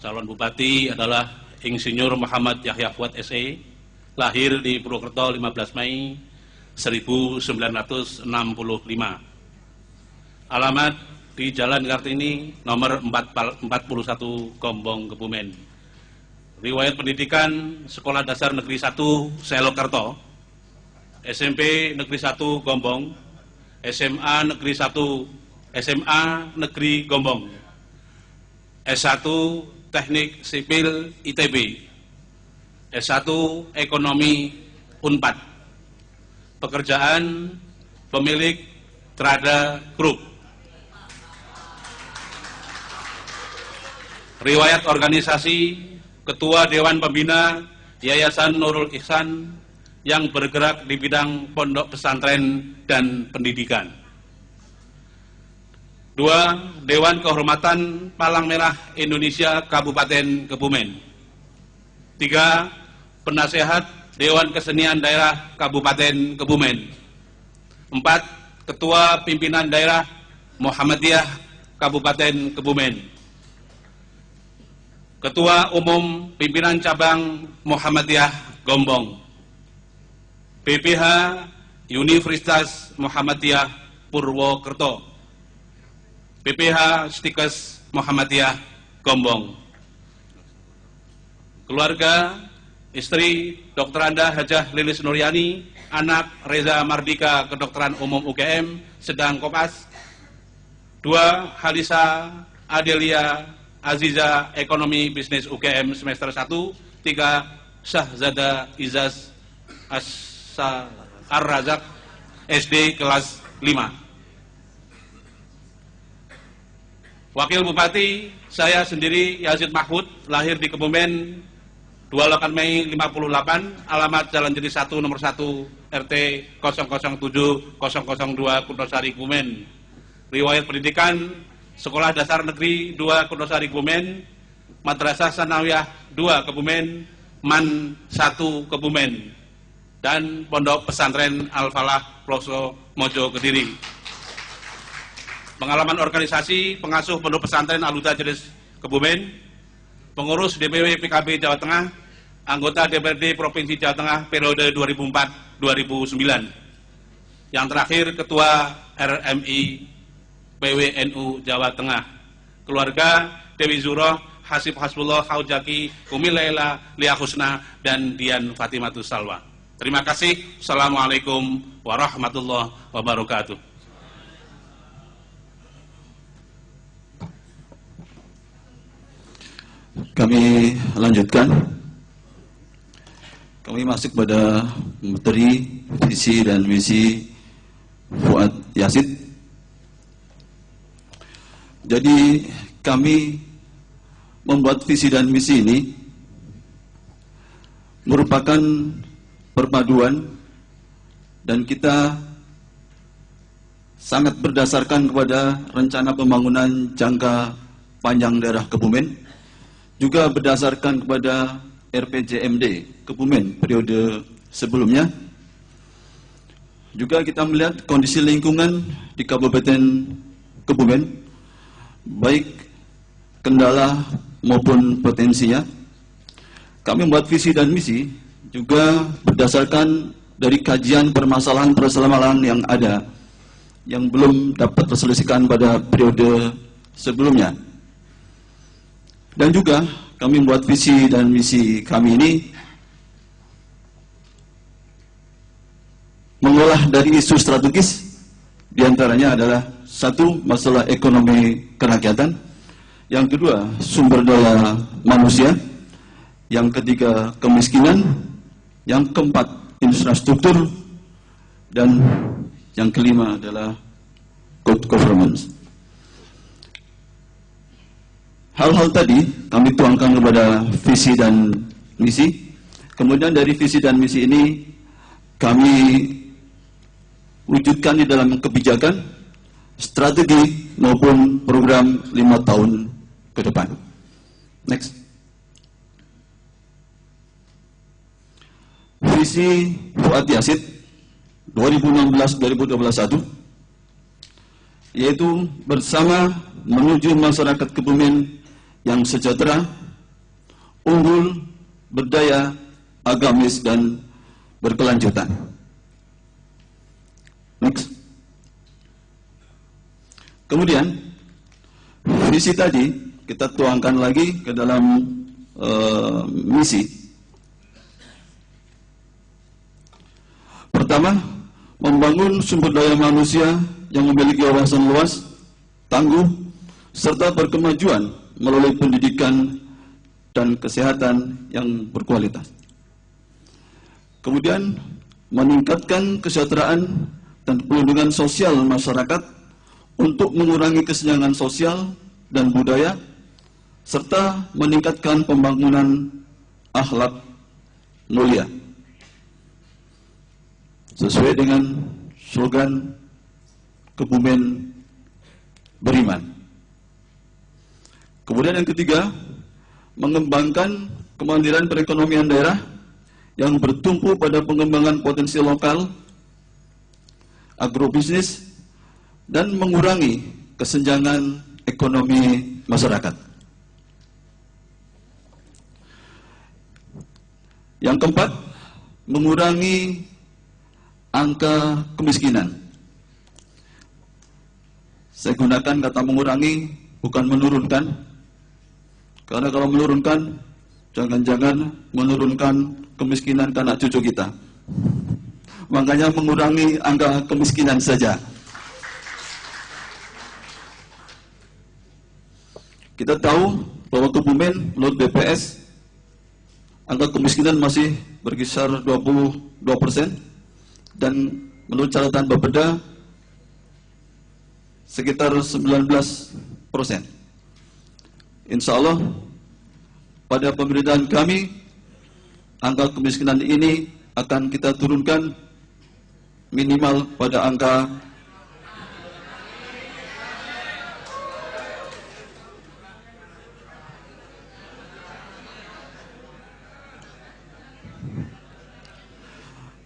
Calon bupati adalah Insinyur Muhammad Yahya Fuad SE, lahir di Purwokerto 15 Mei 1965. Alamat di Jalan Kartini nomor 41 Gombong, Kebumen. Riwayat pendidikan Sekolah Dasar Negeri 1 Selokerto, SMP Negeri 1 Gombong, SMA Negeri Gombong, S1 Teknik Sipil ITB, S1 Ekonomi Unpad. Pekerjaan pemilik Trada Group. Riwayat organisasi Ketua Dewan Pembina Yayasan Nurul Ihsan yang bergerak di bidang pondok pesantren dan pendidikan. 2. Dewan Kehormatan Palang Merah Indonesia Kabupaten Kebumen. 3. Penasehat Dewan Kesenian Daerah Kabupaten Kebumen. 4. Ketua Pimpinan Daerah Muhammadiyah Kabupaten Kebumen, Ketua Umum Pimpinan Cabang Muhammadiyah Gombong, PPH Universitas Muhammadiyah Purwokerto, PPH Stikes Muhammadiyah Gombong, keluarga, istri Dr. Anda Hajah Lilis Nuryani, anak Reza Mardika Kedokteran Umum UGM sedang kopas, 2 Halisa Adelia Aziza Ekonomi Bisnis UGM semester 1, 3 Syahzada Izaz Ar-Razak SD kelas 5. Wakil Bupati, saya sendiri Yazid Mahfud, lahir di Kebumen 28 Mei 58, alamat Jalan Jati 1 nomor 1 RT 007 002 Kutosari Kebumen. Riwayat pendidikan Sekolah Dasar Negeri 2 Kutosari Kebumen, Madrasah Sanawiyah 2 Kebumen, MAN 1 Kebumen, dan Pondok Pesantren Al-Falah Ploso Mojo Kediri. Pengalaman organisasi pengasuh Pondok Pesantren Al-Huda Jenis Kebumen, pengurus DPW PKB Jawa Tengah, anggota DPRD Provinsi Jawa Tengah periode 2004-2009. Yang terakhir Ketua RMI PWNU Jawa Tengah. Keluarga Dewi Zuroh, Hasib Hasbullah, Haujaki, Umi Laila, Lia Husna, dan Dian Fatimatus Salwa. Terima kasih. Assalamualaikum warahmatullahi wabarakatuh. Kami lanjutkan. Kami masuk pada materi visi dan misi Fuad Yazid. Jadi kami membuat visi dan misi ini merupakan perpaduan, dan kita sangat berdasarkan kepada rencana pembangunan jangka panjang daerah Kebumen, juga berdasarkan kepada RPJMD Kebumen periode sebelumnya. Juga kita melihat kondisi lingkungan di Kabupaten Kebumen, baik kendala maupun potensinya. Kami membuat visi dan misi juga berdasarkan dari kajian permasalahan yang ada yang belum dapat terselesaikan pada periode sebelumnya. Dan juga kami membuat visi dan misi kami ini mengolah dari isu strategis, diantaranya adalah 1, masalah ekonomi kerakyatan, yang kedua sumber daya manusia, yang ketiga kemiskinan, yang keempat infrastruktur, dan yang kelima adalah good governance. Hal-hal tadi kami tuangkan kepada visi dan misi. Kemudian dari visi dan misi ini kami wujudkan di dalam kebijakan, strategi maupun program 5 tahun ke depan. Next. Visi Fuad Yazid 2016-2021, yaitu bersama menuju masyarakat Kebumen yang sejahtera, unggul, berdaya, agamis, dan berkelanjutan. Next. Kemudian visi tadi kita tuangkan lagi ke dalam misi. Pertama, membangun sumber daya manusia yang memiliki wawasan luas, tangguh, serta berkemajuan melalui pendidikan dan kesehatan yang berkualitas. Kemudian, meningkatkan kesejahteraan dan perlindungan sosial masyarakat untuk mengurangi kesenjangan sosial dan budaya, serta meningkatkan pembangunan akhlak mulia. Sesuai dengan slogan Kebumen Beriman. Kemudian yang ketiga, mengembangkan kemandirian perekonomian daerah yang bertumpu pada pengembangan potensi lokal, agrobisnis, dan mengurangi kesenjangan ekonomi masyarakat. Yang keempat, mengurangi angka kemiskinan. Saya gunakan kata mengurangi, bukan menurunkan. Karena kalau menurunkan, jangan-jangan menurunkan kemiskinan ke anak cucu kita. Makanya mengurangi angka kemiskinan saja. Kita tahu bahwa Kebumen menurut BPS angka kemiskinan masih berkisar 22% dan menurut catatan Bapeda sekitar 19%. Insya Allah pada pemerintahan kami angka kemiskinan ini akan kita turunkan minimal pada angka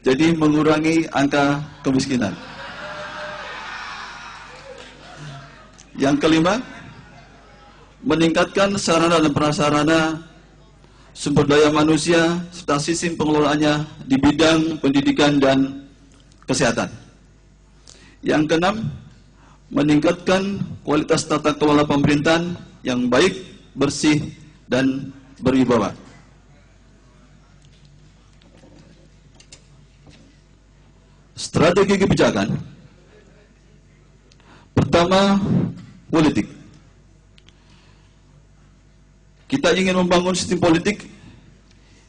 jadi mengurangi angka kemiskinan. Yang kelima, meningkatkan sarana dan prasarana sumber daya manusia serta sistem pengelolaannya di bidang pendidikan dan kesehatan. Yang keenam, meningkatkan kualitas tata kelola pemerintahan yang baik, bersih, dan berwibawa. Strategi kebijakan. Pertama, politik. Kita ingin membangun sistem politik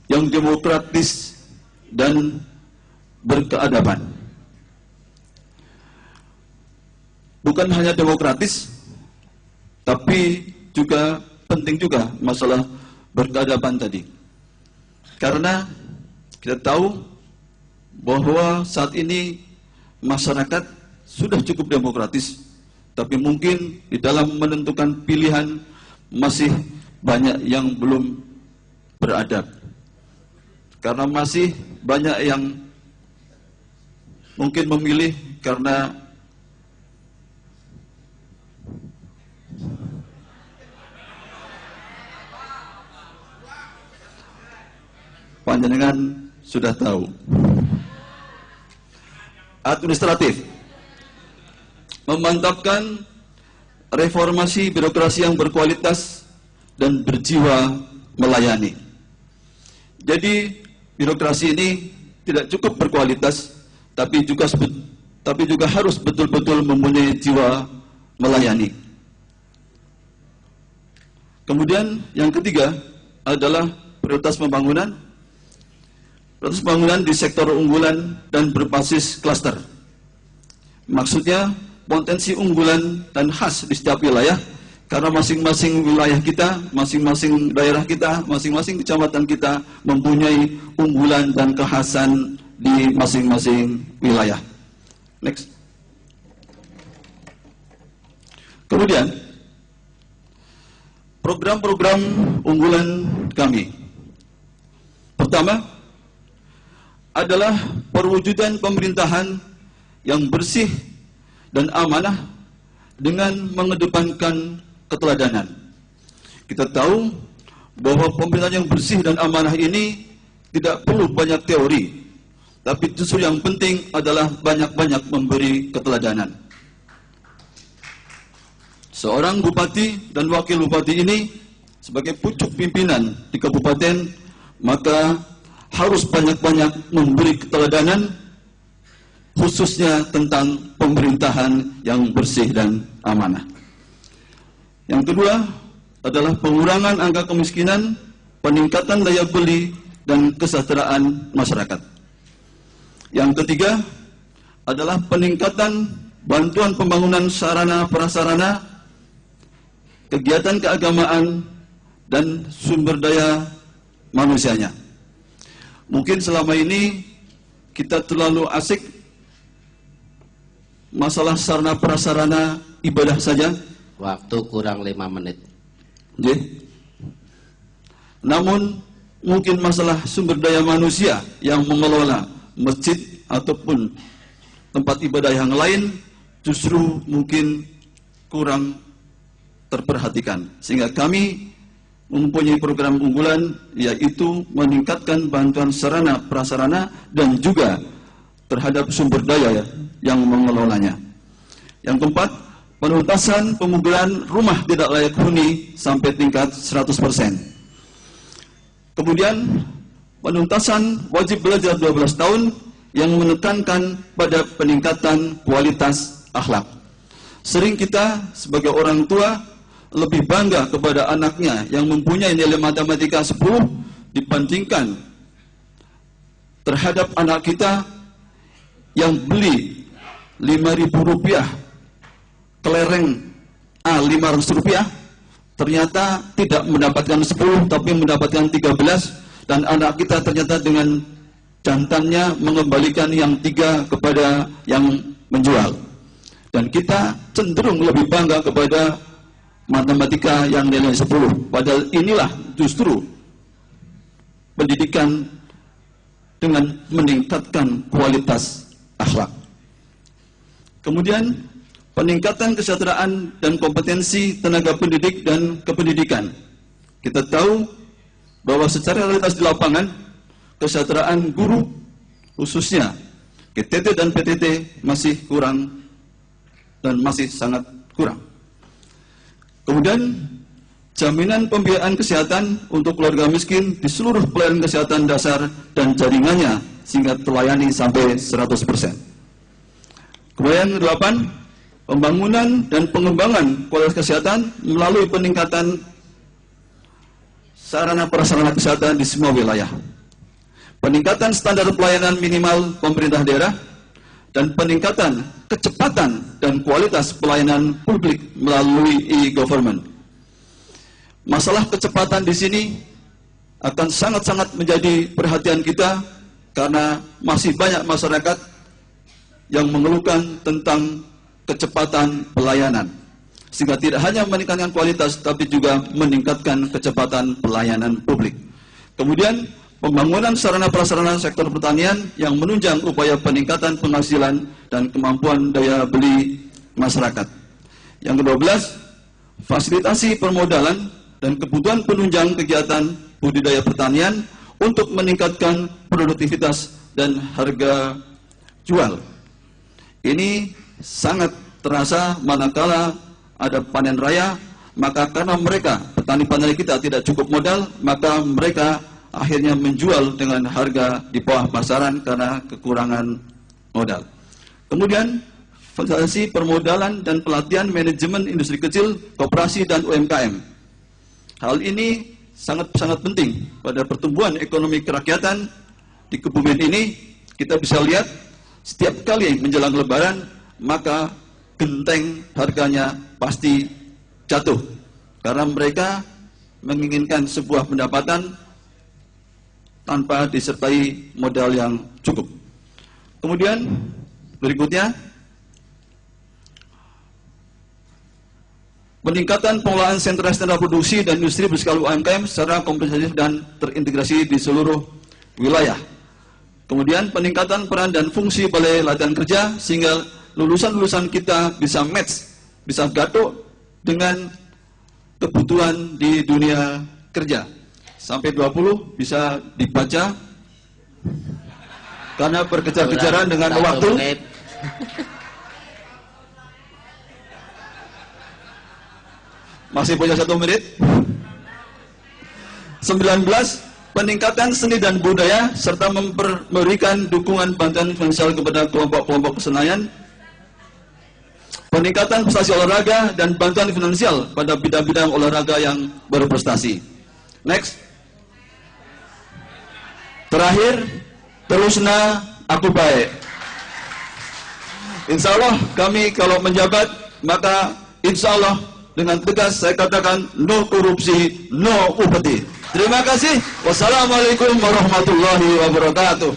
yang demokratis dan berkeadaban. Bukan hanya demokratis, tapi juga penting juga masalah berkeadaban tadi. Karena kita tahu bahwa saat ini masyarakat sudah cukup demokratis, tapi mungkin di dalam menentukan pilihan masih banyak yang belum beradab. Karena masih banyak yang mungkin memilih karena panjenengan sudah tahu. Administratif, memantapkan reformasi birokrasi yang berkualitas dan berjiwa melayani. Jadi birokrasi ini tidak cukup berkualitas, tapi juga harus betul-betul mempunyai jiwa melayani. Kemudian yang ketiga adalah prioritas pembangunan. Prioritas pembangunan di sektor unggulan dan berbasis klaster. Maksudnya potensi unggulan dan khas di setiap wilayah, karena masing-masing wilayah kita, masing-masing daerah kita, masing-masing kecamatan kita mempunyai unggulan dan kekhasan di masing-masing wilayah. Next. Kemudian program-program unggulan kami. Pertama adalah perwujudan pemerintahan yang bersih dan amanah dengan mengedepankan keteladanan. Kita tahu bahwa pemerintahan yang bersih dan amanah ini tidak perlu banyak teori, tapi justru yang penting adalah banyak-banyak memberi keteladanan. Seorang bupati dan wakil bupati ini sebagai pucuk pimpinan di kabupaten, maka harus banyak-banyak memberi keteladanan, khususnya tentang pemerintahan yang bersih dan amanah. Yang kedua adalah pengurangan angka kemiskinan, peningkatan daya beli, dan kesejahteraan masyarakat. Yang ketiga adalah peningkatan bantuan pembangunan sarana prasarana, kegiatan keagamaan, dan sumber daya manusianya. Mungkin selama ini kita terlalu asik masalah sarana prasarana ibadah saja. Waktu kurang 5 menit. Namun mungkin masalah sumber daya manusia yang mengelola masjid ataupun tempat ibadah yang lain justru mungkin kurang terperhatikan. Sehingga kami mempunyai program unggulan, yaitu meningkatkan bantuan sarana prasarana dan juga terhadap sumber daya yang mengelolanya. Yang keempat, penuntasan pembangunan rumah tidak layak huni sampai tingkat 100%. Kemudian, penuntasan wajib belajar 12 tahun yang menekankan pada peningkatan kualitas akhlak. Sering kita sebagai orang tua lebih bangga kepada anaknya yang mempunyai nilai matematika 10 dibandingkan terhadap anak kita yang beli Rp5.000 kelereng A Rp500, ternyata tidak mendapatkan 10 tapi mendapatkan 13, dan anak kita ternyata dengan jantannya mengembalikan yang 3 kepada yang menjual. Dan kita cenderung lebih bangga kepada matematika yang nilai 10. Padahal inilah justru pendidikan dengan meningkatkan kualitas akhlak. Kemudian peningkatan kesejahteraan dan kompetensi tenaga pendidik dan kependidikan. Kita tahu bahwa secara realitas di lapangan, kesejahteraan guru khususnya GTT dan PTT masih kurang dan masih sangat kurang. Kemudian jaminan pembiayaan kesehatan untuk keluarga miskin di seluruh pelayanan kesehatan dasar dan jaringannya sehingga terlayani sampai 100%. Kemudian ke-8, pembangunan dan pengembangan kualitas kesehatan melalui peningkatan sarana prasarana kesehatan di semua wilayah. Peningkatan standar pelayanan minimal pemerintah daerah dan peningkatan kecepatan dan kualitas pelayanan publik melalui e-government. Masalah kecepatan di sini akan sangat-sangat menjadi perhatian kita karena masih banyak masyarakat yang mengeluhkan tentang kecepatan pelayanan. Sehingga tidak hanya meningkatkan kualitas tapi juga meningkatkan kecepatan pelayanan publik. Kemudian pembangunan sarana prasarana sektor pertanian yang menunjang upaya peningkatan penghasilan dan kemampuan daya beli masyarakat. Yang ke-12, fasilitasi permodalan dan kebutuhan penunjang kegiatan budidaya pertanian untuk meningkatkan produktivitas dan harga jual. Ini sangat terasa manakala ada panen raya, maka karena mereka, petani-petani kita tidak cukup modal, maka mereka akhirnya menjual dengan harga di bawah pasaran karena kekurangan modal. Kemudian, fasilitasi permodalan dan pelatihan manajemen industri kecil, koperasi dan UMKM. Hal ini sangat penting pada pertumbuhan ekonomi kerakyatan di Kebumen ini. Kita bisa lihat setiap kali menjelang Lebaran, maka genteng harganya pasti jatuh karena mereka menginginkan sebuah pendapatan tanpa disertai modal yang cukup. Kemudian berikutnya, peningkatan pengelolaan sentra-sentra produksi dan industri berskala UMKM secara komprehensif dan terintegrasi di seluruh wilayah. Kemudian peningkatan peran dan fungsi balai latihan kerja sehingga lulusan-lulusan kita bisa match, bisa gaduh dengan kebutuhan di dunia kerja. Sampai 20 bisa dibaca karena berkejar-kejaran dengan waktu. Masih punya 1 menit. 19, peningkatan seni dan budaya serta memberikan dukungan bantuan finansial kepada kelompok-kelompok kesenayan. Peningkatan prestasi olahraga dan bantuan finansial pada bidang-bidang olahraga yang berprestasi. Next. Terakhir, terusna aku baik. Insya Allah kami kalau menjabat, maka insya Allah dengan tegas saya katakan no korupsi, no upeti. Terima kasih. Wassalamualaikum warahmatullahi wabarakatuh.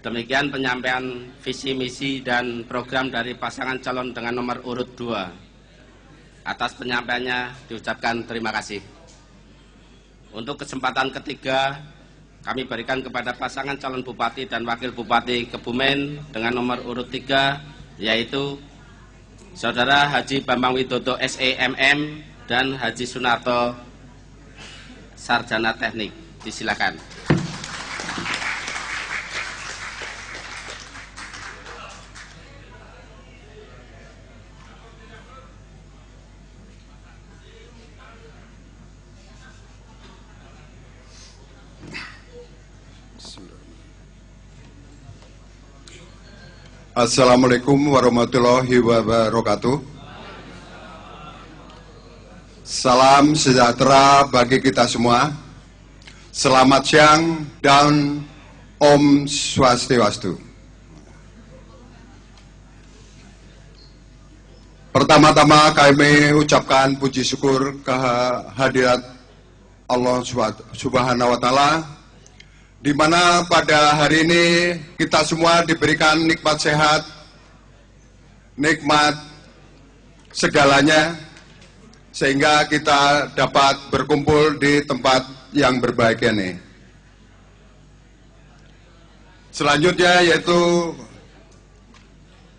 Demikian penyampaian visi misi dan program dari pasangan calon dengan nomor urut 2. Atas penyampaiannya diucapkan terima kasih. Untuk kesempatan ketiga, kami berikan kepada pasangan calon Bupati dan Wakil Bupati Kebumen dengan nomor urut 3, yaitu Saudara Haji Bambang Widodo SEMM dan Haji Sunarto Sarjana Teknik. Disilakan. Assalamualaikum warahmatullahi wabarakatuh. Salam sejahtera bagi kita semua. Selamat siang dan Om Swastiastu. Pertama-tama kami ucapkan puji syukur kehadirat Allah Subhanahu wa Ta'ala, di mana pada hari ini kita semua diberikan nikmat sehat, nikmat segalanya, sehingga kita dapat berkumpul di tempat yang berbahagia ini. Selanjutnya yaitu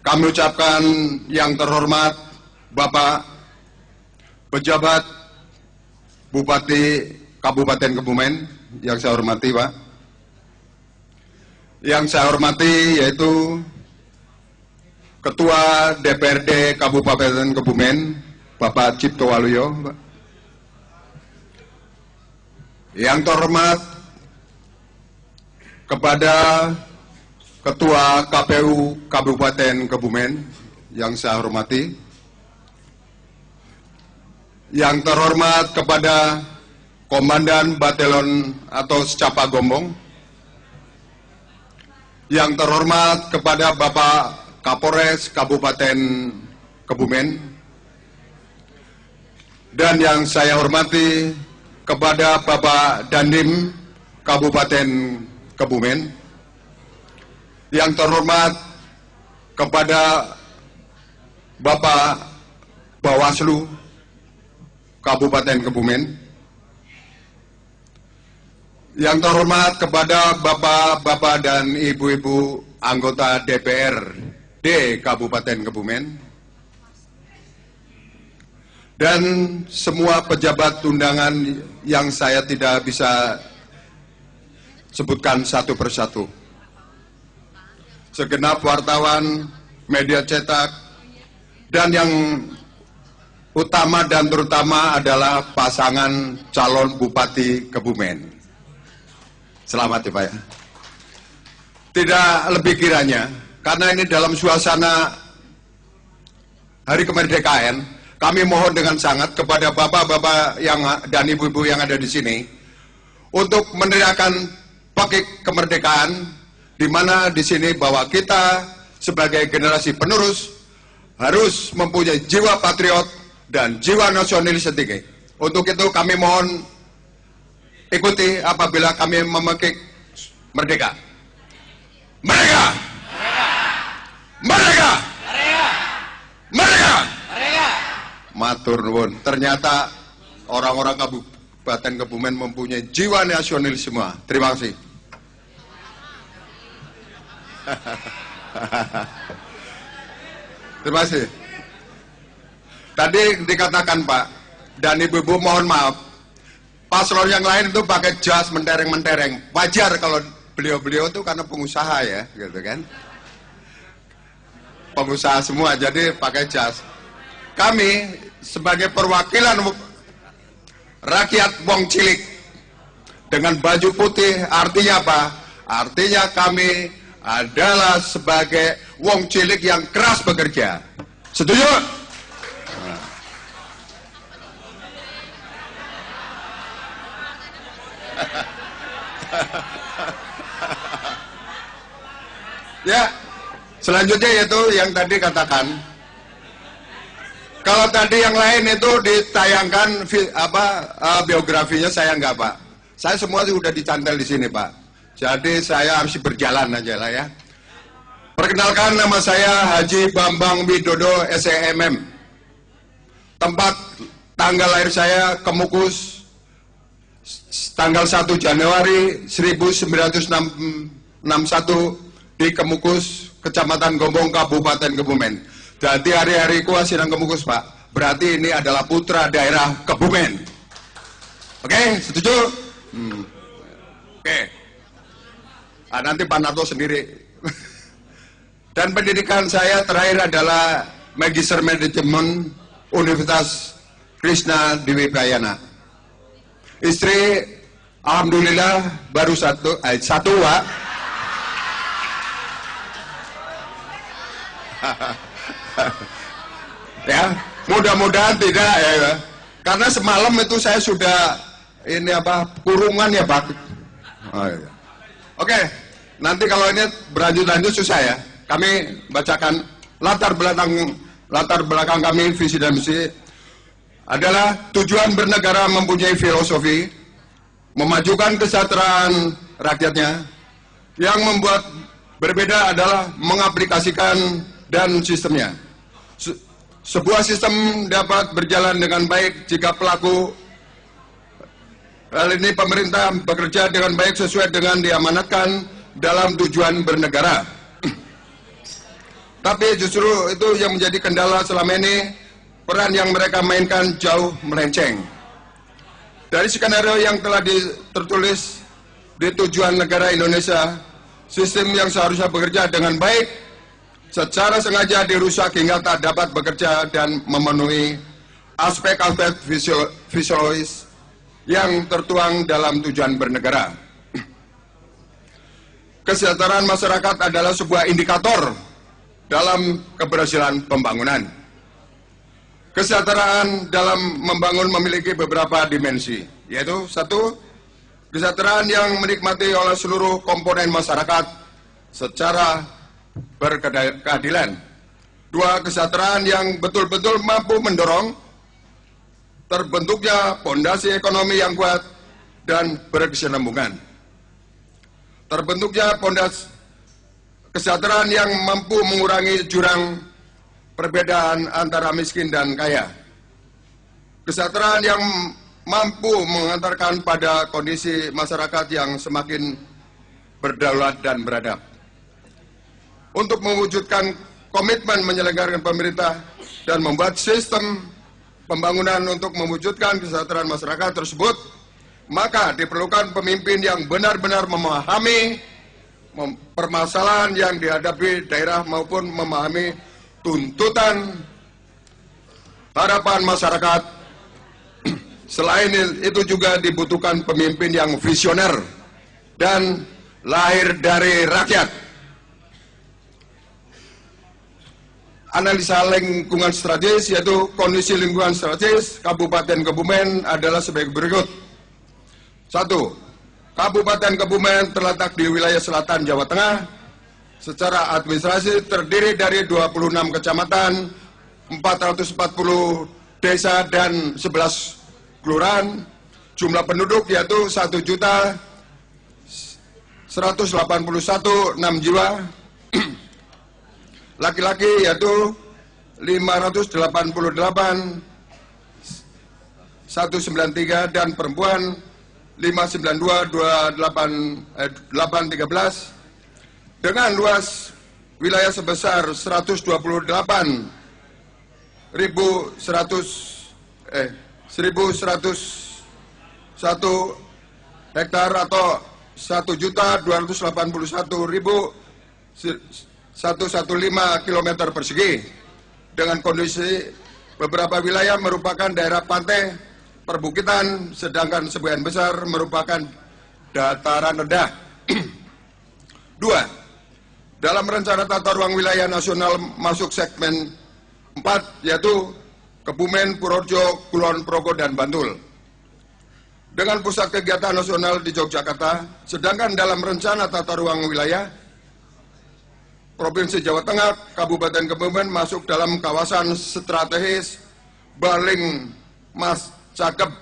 kami ucapkan yang terhormat Bapak Pejabat Bupati Kabupaten Kebumen yang saya hormati, Pak. Yang saya hormati yaitu Ketua DPRD Kabupaten Kebumen, Bapak Cipto Waluyo. Yang terhormat kepada Ketua KPU Kabupaten Kebumen yang saya hormati. Yang terhormat kepada Komandan Batelon atau Secapa Gombong. Yang terhormat kepada Bapak Kapolres Kabupaten Kebumen, dan yang saya hormati kepada Bapak Dandim Kabupaten Kebumen, yang terhormat kepada Bapak Bawaslu Kabupaten Kebumen, yang terhormat kepada bapak-bapak dan ibu-ibu anggota DPRD Kabupaten Kebumen, dan semua pejabat undangan yang saya tidak bisa sebutkan satu persatu. Segenap wartawan, media cetak, dan yang utama dan terutama adalah pasangan calon Bupati Kebumen. Selamat ya Pak ya. Tidak lebih kiranya, karena ini dalam suasana Hari Kemerdekaan, kami mohon dengan sangat kepada bapak-bapak dan ibu-ibu yang ada di sini untuk meneriakan pakai kemerdekaan, di mana di sini bahwa kita sebagai generasi penerus harus mempunyai jiwa patriot dan jiwa nasionalis tinggi. Untuk itu kami mohon ikuti apabila kami memekik merdeka. Merdeka! Merdeka! Merdeka! Matur nuwun. Ternyata orang-orang Kabupaten Kebumen mempunyai jiwa nasionalis semua. Terima kasih. Terima kasih. Tadi dikatakan Pak dan ibu-ibu, mohon maaf, paslon yang lain itu pakai jas mentereng-mentereng. Wajar kalau beliau-beliau itu karena pengusaha ya, gitu kan. Pengusaha semua, jadi pakai jas. Kami sebagai perwakilan rakyat Wong Cilik dengan baju putih, artinya apa? Artinya kami adalah sebagai Wong Cilik yang keras bekerja. Setuju? Ya, selanjutnya yaitu yang tadi katakan, kalau tadi yang lain itu ditayangkan biografinya, saya enggak Pak. Saya semua sudah dicantel di sini Pak. Jadi saya harus berjalan aja lah ya. Perkenalkan, nama saya Haji Bambang Widodo SEMM. Tempat tanggal lahir saya Kemukus tanggal 1 Januari 1961 di Kemukus, Kecamatan Gombong, Kabupaten Kebumen. Jadi hari-hari kuas sidang Kemukus, Pak. Berarti ini adalah putra daerah Kebumen. Oke, setuju? Oke. Nah, nanti Pak Narto sendiri. Dan pendidikan saya terakhir adalah Magister Manajemen Universitas Krishna Dewi Prayana. Istri, alhamdulillah baru satu, Pak. Ya, mudah-mudahan tidak ya. Karena semalam itu saya sudah kurungan ya, Pak. Oh, iya. Oke, nanti kalau ini berlanjut susah ya. Kami bacakan latar belakang kami, visi dan misi adalah tujuan bernegara mempunyai filosofi, memajukan kesejahteraan rakyatnya. Yang membuat berbeda adalah mengaplikasikan dan sistemnya. Sebuah sistem dapat berjalan dengan baik jika pelaku hal ini pemerintah bekerja dengan baik sesuai dengan diamanatkan dalam tujuan bernegara. Tapi justru itu yang menjadi kendala selama ini, peran yang mereka mainkan jauh melenceng. Dari skenario yang telah tertulis di tujuan negara Indonesia, sistem yang seharusnya bekerja dengan baik secara sengaja dirusak hingga tak dapat bekerja dan memenuhi aspek-aspek fisiologis yang tertuang dalam tujuan bernegara. Kesejahteraan masyarakat adalah sebuah indikator dalam keberhasilan pembangunan. Kesejahteraan dalam membangun memiliki beberapa dimensi, yaitu 1. Kesejahteraan yang menikmati oleh seluruh komponen masyarakat secara berkeadilan. 2. Kesejahteraan yang betul-betul mampu mendorong terbentuknya fondasi ekonomi yang kuat dan berkesinambungan. Terbentuknya fondasi kesejahteraan yang mampu mengurangi jurang perbedaan antara miskin dan kaya. Kesejahteraan yang mampu mengantarkan pada kondisi masyarakat yang semakin berdaulat dan beradab. Untuk mewujudkan komitmen menyelenggarakan pemerintah dan membuat sistem pembangunan untuk mewujudkan kesejahteraan masyarakat tersebut, maka diperlukan pemimpin yang benar-benar memahami permasalahan yang dihadapi daerah maupun memahami tuntutan harapan masyarakat. Selain itu juga dibutuhkan pemimpin yang visioner dan lahir dari rakyat. Analisa lingkungan strategis, yaitu kondisi lingkungan strategis Kabupaten Kebumen adalah sebagai berikut. 1. Kabupaten Kebumen terletak di wilayah selatan Jawa Tengah. Secara administrasi terdiri dari 26 kecamatan, 440 desa dan 11 kelurahan. Jumlah penduduk yaitu 1.181.6 jiwa. Laki-laki yaitu 588.193 dan perempuan 592.813 dengan luas wilayah sebesar 1.101 hektar atau 1.281.115 km persegi. Dengan kondisi beberapa wilayah merupakan daerah pantai perbukitan, sedangkan sebagian besar merupakan dataran rendah. 2. Dalam rencana tata ruang wilayah nasional masuk segmen 4, yaitu Kebumen, Purworejo, Kulon Progo, dan Bantul. Dengan pusat kegiatan nasional di Yogyakarta, sedangkan dalam rencana tata ruang wilayah Provinsi Jawa Tengah, Kabupaten Kebumen masuk dalam kawasan strategis Baling Mas Cakep,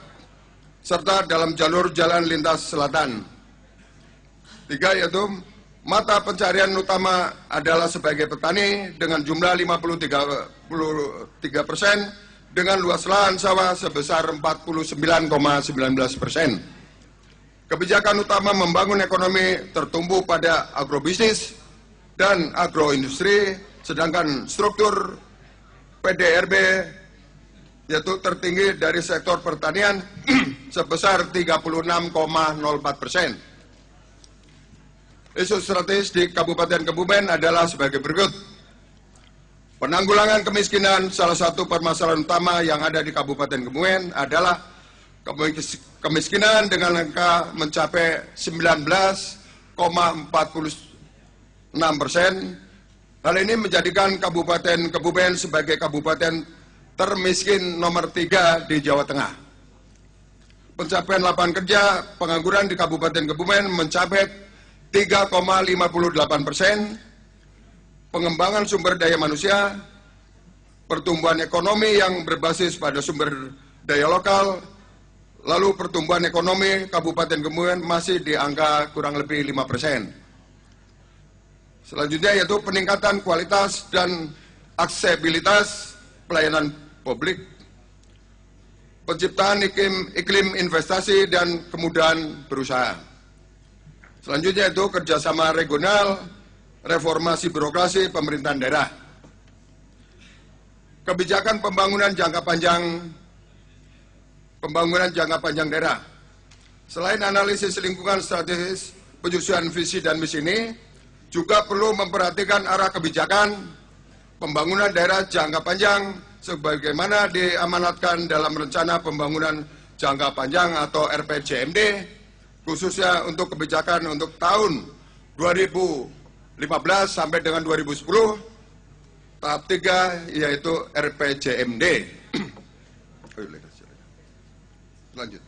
serta dalam jalur jalan lintas selatan. 3. Yaitu mata pencarian utama adalah sebagai petani dengan jumlah 53% dengan luas lahan sawah sebesar 49,19%. Kebijakan utama membangun ekonomi tertumbuh pada agrobisnis dan agroindustri, sedangkan struktur PDRB yaitu tertinggi dari sektor pertanian sebesar 36,04%. Isu strategis di Kabupaten Kebumen adalah sebagai berikut. Penanggulangan kemiskinan, salah satu permasalahan utama yang ada di Kabupaten Kebumen adalah kemiskinan dengan angka mencapai 19,46%. Hal ini menjadikan Kabupaten Kebumen sebagai kabupaten termiskin nomor 3 di Jawa Tengah. Pencapaian lapangan kerja pengangguran di Kabupaten Kebumen mencapai 3,58%, pengembangan sumber daya manusia, pertumbuhan ekonomi yang berbasis pada sumber daya lokal, lalu pertumbuhan ekonomi Kabupaten Kebumen masih di angka kurang lebih 5%. Selanjutnya yaitu peningkatan kualitas dan aksesibilitas pelayanan publik, penciptaan iklim investasi dan kemudahan berusaha. Selanjutnya itu kerjasama regional, reformasi birokrasi pemerintahan daerah. Kebijakan pembangunan jangka panjang daerah. Selain analisis lingkungan strategis, penyusunan visi dan misi ini juga perlu memperhatikan arah kebijakan pembangunan daerah jangka panjang sebagaimana diamanatkan dalam rencana pembangunan jangka panjang atau RPJMD, khususnya untuk kebijakan untuk tahun 2015 sampai dengan 2010, tahap 3 yaitu RPJMD. Lanjut.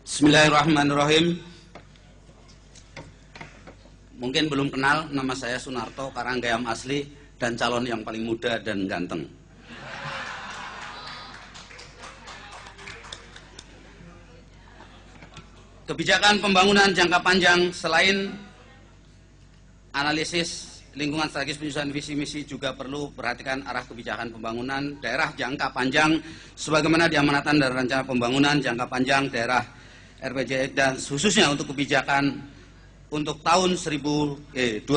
Bismillahirrahmanirrahim. Mungkin belum kenal, nama saya Sunarto, Karanggayam asli dan calon yang paling muda dan ganteng. Kebijakan pembangunan jangka panjang selain analisis lingkungan strategis penyusunan visi misi juga perlu perhatikan arah kebijakan pembangunan daerah jangka panjang sebagaimana diamanatkan dari rencana pembangunan jangka panjang daerah RPJMD dan khususnya untuk kebijakan untuk tahun 2015-2019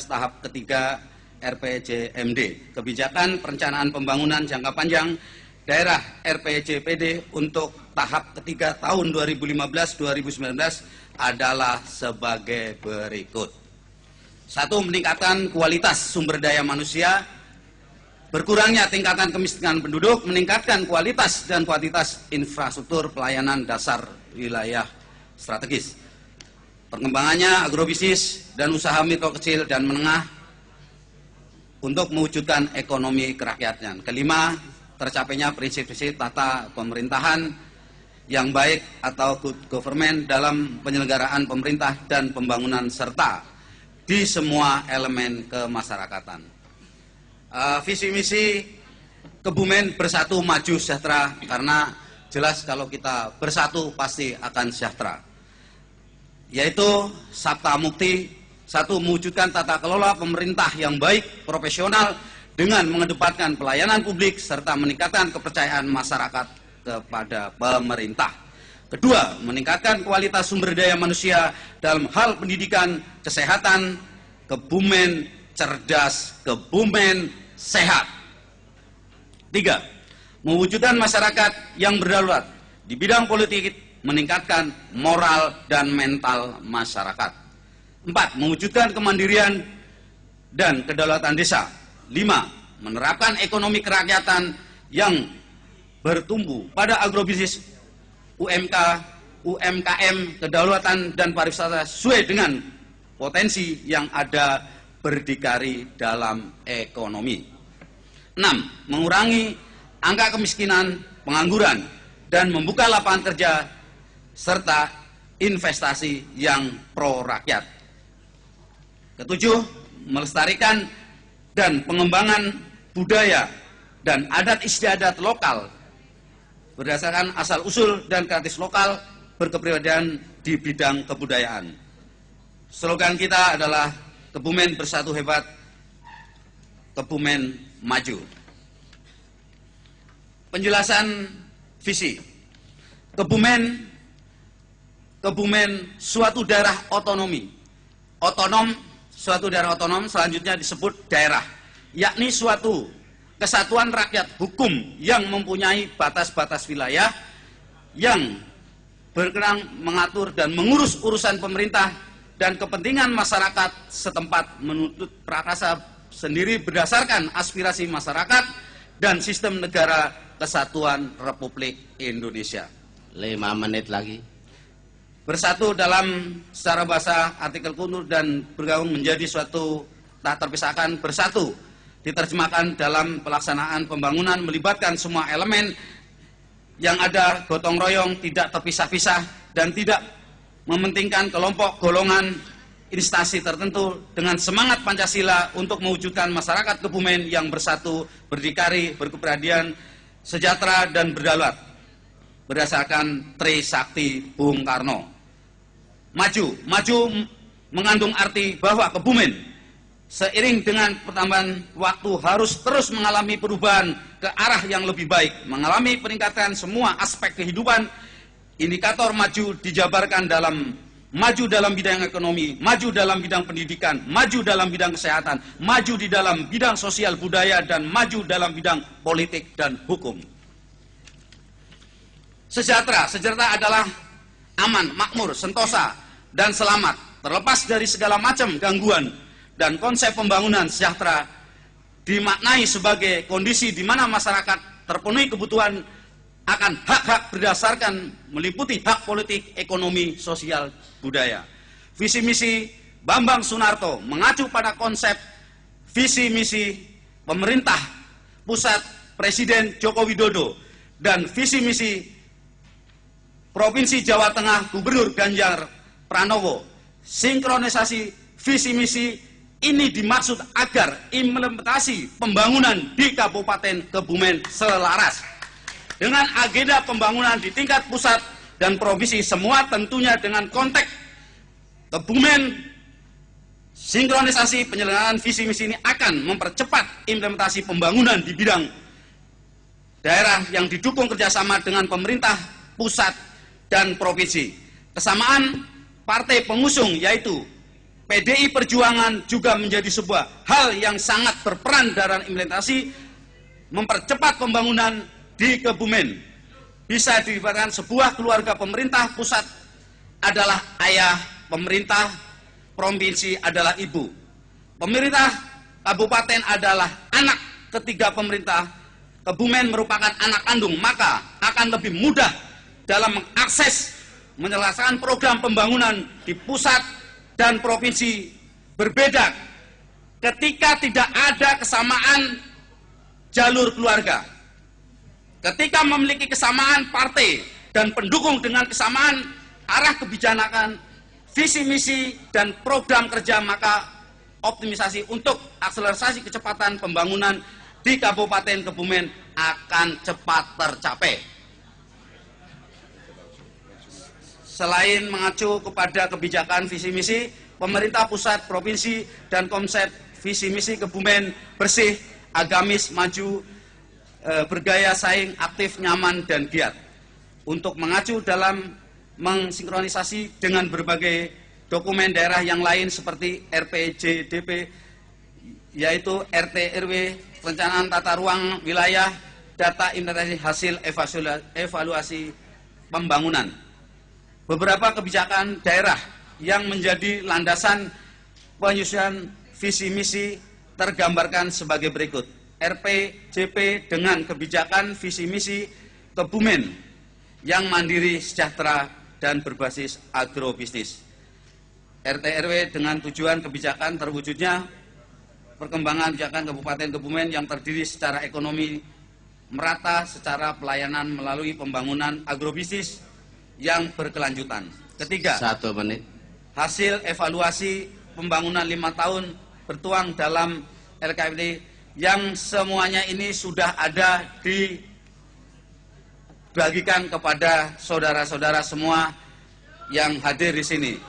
tahap ketiga RPJMD. Kebijakan perencanaan pembangunan jangka panjang daerah RPJPD untuk tahap ketiga tahun 2015-2019 adalah sebagai berikut. 1. Meningkatkan kualitas sumber daya manusia, berkurangnya tingkatan kemiskinan penduduk, meningkatkan kualitas dan kuantitas infrastruktur pelayanan dasar wilayah strategis. Pengembangannya agrobisnis dan usaha mikro kecil dan menengah untuk mewujudkan ekonomi kerakyatan. Kelima, tercapainya prinsip-prinsip tata pemerintahan yang baik atau good government dalam penyelenggaraan pemerintah dan pembangunan serta di semua elemen kemasyarakatan. Visi misi Kebumen bersatu maju sejahtera, karena jelas kalau kita bersatu pasti akan sejahtera. Yaitu Sabta Mukti, 1. Mewujudkan tata kelola pemerintah yang baik, profesional dengan mengedepankan pelayanan publik serta meningkatkan kepercayaan masyarakat kepada pemerintah. 2. Meningkatkan kualitas sumber daya manusia dalam hal pendidikan, kesehatan, Kebumen cerdas, Kebumen sehat. 3. Mewujudkan masyarakat yang berdaulat di bidang politik, meningkatkan moral dan mental masyarakat. 4. Mewujudkan kemandirian dan kedaulatan desa. 5. Menerapkan ekonomi kerakyatan yang bertumbuh pada agrobisnis, UMK, UMKM, kedaulatan dan pariwisata sesuai dengan potensi yang ada berdikari dalam ekonomi. 6. Mengurangi angka kemiskinan, pengangguran, dan membuka lapangan kerja serta investasi yang pro rakyat. 7. Melestarikan dan pengembangan budaya dan adat istiadat lokal berdasarkan asal-usul dan kreatif lokal berkepribadian di bidang kebudayaan. Slogan kita adalah Kebumen bersatu hebat, Kebumen maju. Penjelasan visi. Kebumen suatu daerah otonomi. Suatu daerah otonom selanjutnya disebut daerah, yakni suatu kesatuan rakyat hukum yang mempunyai batas-batas wilayah yang berkenaan mengatur dan mengurus urusan pemerintah dan kepentingan masyarakat setempat menuntut prakarsa sendiri berdasarkan aspirasi masyarakat dan sistem negara kesatuan Republik Indonesia. 5 menit lagi. Bersatu dalam secara bahasa artikel kuno dan bergabung menjadi suatu tak terpisahkan. Bersatu diterjemahkan dalam pelaksanaan pembangunan melibatkan semua elemen yang ada gotong royong, tidak terpisah-pisah dan tidak mementingkan kelompok, golongan, instansi tertentu dengan semangat Pancasila untuk mewujudkan masyarakat Kebumen yang bersatu, berdikari, berkepribadian, sejahtera dan berdaulat berdasarkan Trisakti Bung Karno. Maju mengandung arti bahwa Kebumen seiring dengan pertambahan waktu harus terus mengalami perubahan ke arah yang lebih baik, mengalami peningkatan semua aspek kehidupan. Indikator maju dijabarkan dalam maju dalam bidang ekonomi, maju dalam bidang pendidikan, maju dalam bidang kesehatan, maju di dalam bidang sosial budaya, dan maju dalam bidang politik dan hukum. Sejahtera adalah aman, makmur, sentosa, dan selamat, terlepas dari segala macam gangguan, dan konsep pembangunan sejahtera dimaknai sebagai kondisi di mana masyarakat terpenuhi kebutuhan akan hak-hak berdasarkan meliputi hak politik, ekonomi, sosial, budaya. Visi misi Bambang Sunarto mengacu pada konsep visi misi pemerintah pusat Presiden Joko Widodo dan visi misi Provinsi Jawa Tengah Gubernur Ganjar Pranowo. Sinkronisasi visi misi ini dimaksud agar implementasi pembangunan di Kabupaten Kebumen selaras dengan agenda pembangunan di tingkat pusat dan provinsi, semua tentunya dengan konteks Kebumen. Sinkronisasi penyelenggaraan visi misi ini akan mempercepat implementasi pembangunan di bidang daerah yang didukung kerjasama dengan pemerintah pusat dan provinsi. Kesamaan partai pengusung yaitu PDI Perjuangan juga menjadi sebuah hal yang sangat berperan dalam implementasi mempercepat pembangunan di Kebumen. Bisa diibaratkan sebuah keluarga, pemerintah pusat adalah ayah, pemerintah provinsi adalah ibu, pemerintah kabupaten adalah anak ketiga pemerintah. Kebumen merupakan anak kandung, maka akan lebih mudah dalam mengakses menyelesaikan program pembangunan di pusat dan provinsi. Berbeda ketika tidak ada kesamaan jalur keluarga. Ketika memiliki kesamaan partai dan pendukung dengan kesamaan arah kebijakan, visi misi dan program kerja, maka optimisasi untuk akselerasi kecepatan pembangunan di Kabupaten Kebumen akan cepat tercapai. Selain mengacu kepada kebijakan visi misi pemerintah pusat, provinsi, dan konsep visi misi Kebumen bersih, agamis, maju, bergaya saing, aktif, nyaman, dan giat. Untuk mengacu dalam mensinkronisasi dengan berbagai dokumen daerah yang lain seperti RPJDP, yaitu RT RW, perencanaan tata ruang wilayah, data inventarisasi hasil evaluasi pembangunan. Beberapa kebijakan daerah yang menjadi landasan penyusunan visi misi tergambarkan sebagai berikut. RPJP dengan kebijakan visi misi Kebumen yang mandiri, sejahtera, dan berbasis agrobisnis. RT RW dengan tujuan kebijakan terwujudnya perkembangan kebijakan Kabupaten Kebumen yang terdiri secara ekonomi merata, secara pelayanan melalui pembangunan agrobisnis yang berkelanjutan. Ketiga, 1 menit. Hasil evaluasi pembangunan 5 tahun bertuang dalam LKPD yang semuanya ini sudah ada dibagikan kepada saudara-saudara semua yang hadir di sini.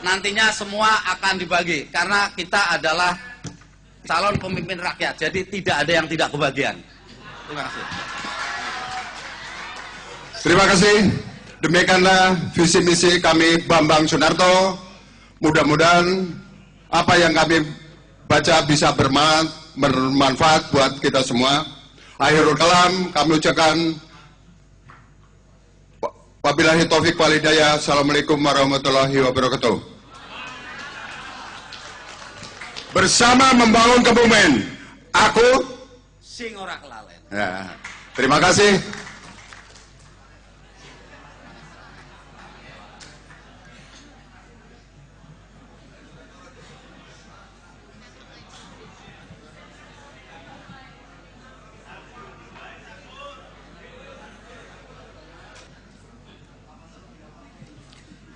nantinya semua akan dibagi karena kita adalah calon pemimpin rakyat, jadi tidak ada yang tidak kebagian. Terima kasih. Terima kasih. Demikianlah visi misi kami Bambang Sunarto. Mudah-mudahan apa yang kami baca bisa bermanfaat buat kita semua. Akhirul kalam kami ucapkan wabillahi taufik wal hidayah. Assalamualaikum warahmatullahi wabarakatuh. Bersama membangun Kebumen, aku sing ora kelalen. Ya, terima kasih.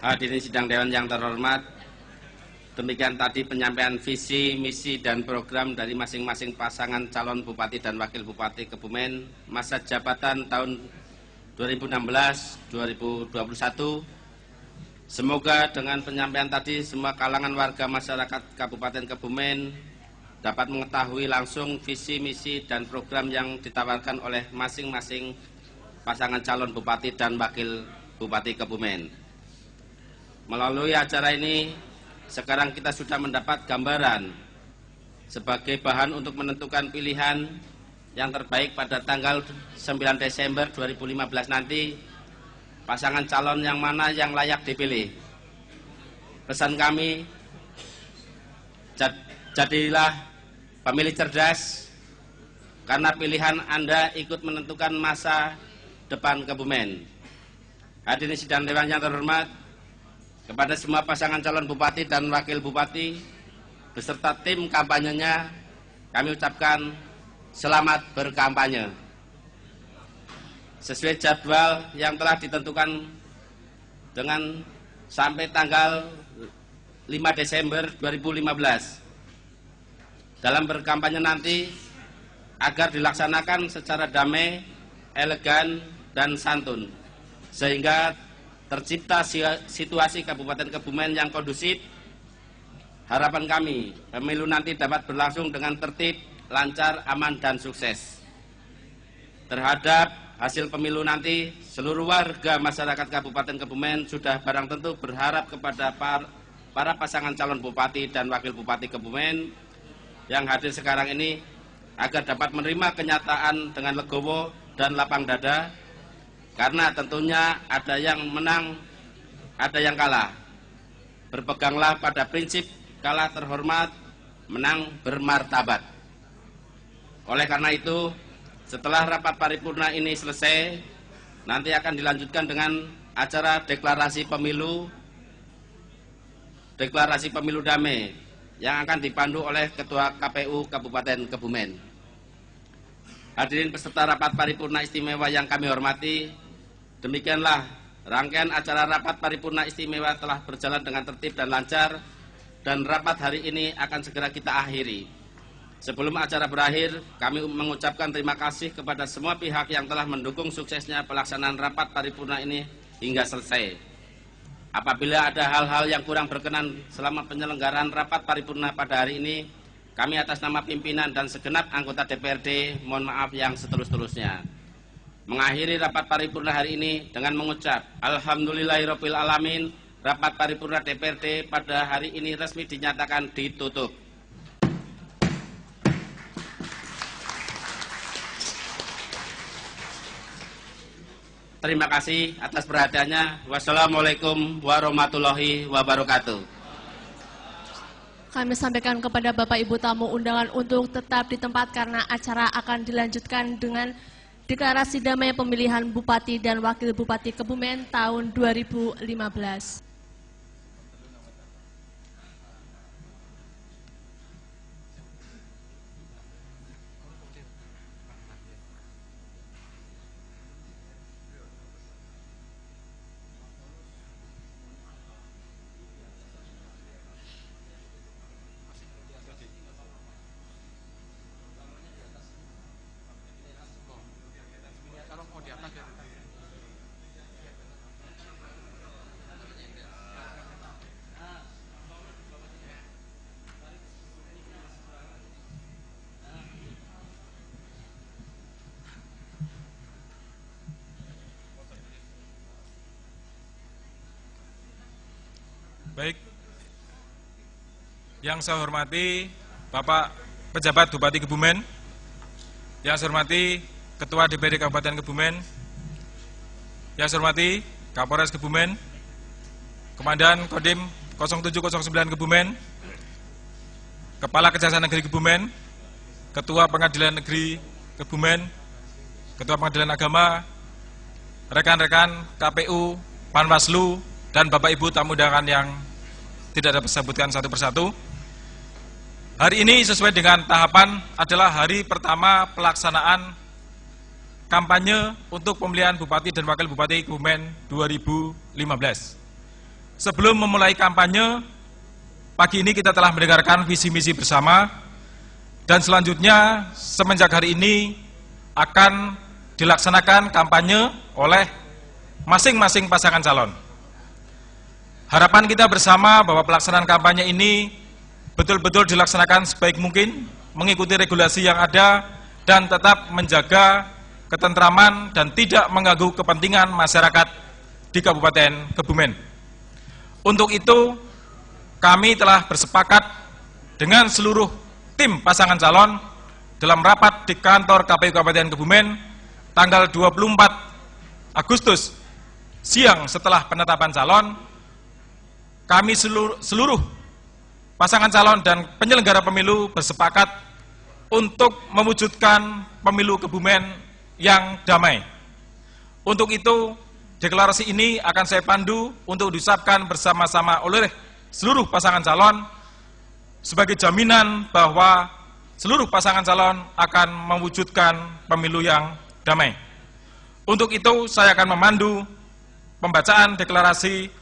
Hadirin sidang dewan yang terhormat, demikian tadi penyampaian visi, misi, dan program dari masing-masing pasangan calon Bupati dan Wakil Bupati Kebumen masa jabatan tahun 2016-2021. Semoga dengan penyampaian tadi semua kalangan warga masyarakat Kabupaten Kebumen dapat mengetahui langsung visi, misi, dan program yang ditawarkan oleh masing-masing pasangan calon Bupati dan Wakil Bupati Kebumen. Melalui acara ini, sekarang kita sudah mendapat gambaran sebagai bahan untuk menentukan pilihan yang terbaik pada tanggal 9 Desember 2015 nanti, pasangan calon yang mana yang layak dipilih. Pesan kami, jadilah pemilih cerdas, karena pilihan Anda ikut menentukan masa depan Kebumen. Hadirin sidang dewan yang terhormat, kepada semua pasangan calon Bupati dan Wakil Bupati beserta tim kampanyenya, kami ucapkan selamat berkampanye. Sesuai jadwal yang telah ditentukan dengan sampai tanggal 5 Desember 2015. Dalam berkampanye nanti agar dilaksanakan secara damai, elegan, dan santun, sehingga tercipta situasi Kabupaten Kebumen yang kondusif. Harapan kami, pemilu nanti dapat berlangsung dengan tertib, lancar, aman, dan sukses. Terhadap hasil pemilu nanti, seluruh warga masyarakat Kabupaten Kebumen sudah barang tentu berharap kepada para pasangan calon Bupati dan Wakil Bupati Kebumen yang hadir sekarang ini agar dapat menerima kenyataan dengan legowo dan lapang dada, karena tentunya ada yang menang, ada yang kalah. Berpeganglah pada prinsip kalah terhormat, menang bermartabat. Oleh karena itu, setelah rapat paripurna ini selesai, nanti akan dilanjutkan dengan acara deklarasi pemilu damai yang akan dipandu oleh Ketua KPU Kabupaten Kebumen. Hadirin peserta rapat paripurna istimewa yang kami hormati, demikianlah rangkaian acara rapat paripurna istimewa telah berjalan dengan tertib dan lancar, dan rapat hari ini akan segera kita akhiri. Sebelum acara berakhir, kami mengucapkan terima kasih kepada semua pihak yang telah mendukung suksesnya pelaksanaan rapat paripurna ini hingga selesai. Apabila ada hal-hal yang kurang berkenan selama penyelenggaraan rapat paripurna pada hari ini, kami atas nama pimpinan dan segenap anggota DPRD mohon maaf yang setulus-tulusnya. Mengakhiri rapat paripurna hari ini dengan mengucap alhamdulillahirabbil alamin, rapat paripurna DPRD pada hari ini resmi dinyatakan ditutup. Terima kasih atas perhatiannya. Wassalamualaikum warahmatullahi wabarakatuh. Kami sampaikan kepada Bapak Ibu tamu undangan untuk tetap di tempat karena acara akan dilanjutkan dengan deklarasi damai pemilihan Bupati dan Wakil Bupati Kebumen tahun 2015. Baik, yang saya hormati Bapak Pejabat Bupati Kebumen, yang saya hormati Ketua DPRD Kabupaten Kebumen, yang saya hormati Kapolres Kebumen, Komandan Kodim 0709 Kebumen, Kepala Kejaksaan Negeri Kebumen, Ketua Pengadilan Negeri Kebumen, Ketua Pengadilan Agama, rekan-rekan KPU, Panwaslu, dan Bapak Ibu tamu undangan yang tidak dapat disebutkan satu persatu. Hari ini sesuai dengan tahapan adalah hari pertama pelaksanaan kampanye untuk pemilihan Bupati dan Wakil Bupati Kebumen 2015. Sebelum memulai kampanye, pagi ini kita telah mendengarkan visi misi bersama, dan selanjutnya semenjak hari ini akan dilaksanakan kampanye oleh masing-masing pasangan calon. Harapan kita bersama bahwa pelaksanaan kampanye ini betul-betul dilaksanakan sebaik mungkin, mengikuti regulasi yang ada, dan tetap menjaga ketentraman dan tidak mengganggu kepentingan masyarakat di Kabupaten Kebumen. Untuk itu, kami telah bersepakat dengan seluruh tim pasangan calon dalam rapat di kantor KPU Kabupaten Kebumen tanggal 24 Agustus siang setelah penetapan calon. Kami seluruh pasangan calon dan penyelenggara pemilu bersepakat untuk mewujudkan pemilu Kebumen yang damai. Untuk itu, deklarasi ini akan saya pandu untuk diucapkan bersama-sama oleh seluruh pasangan calon sebagai jaminan bahwa seluruh pasangan calon akan mewujudkan pemilu yang damai. Untuk itu, saya akan memandu pembacaan deklarasi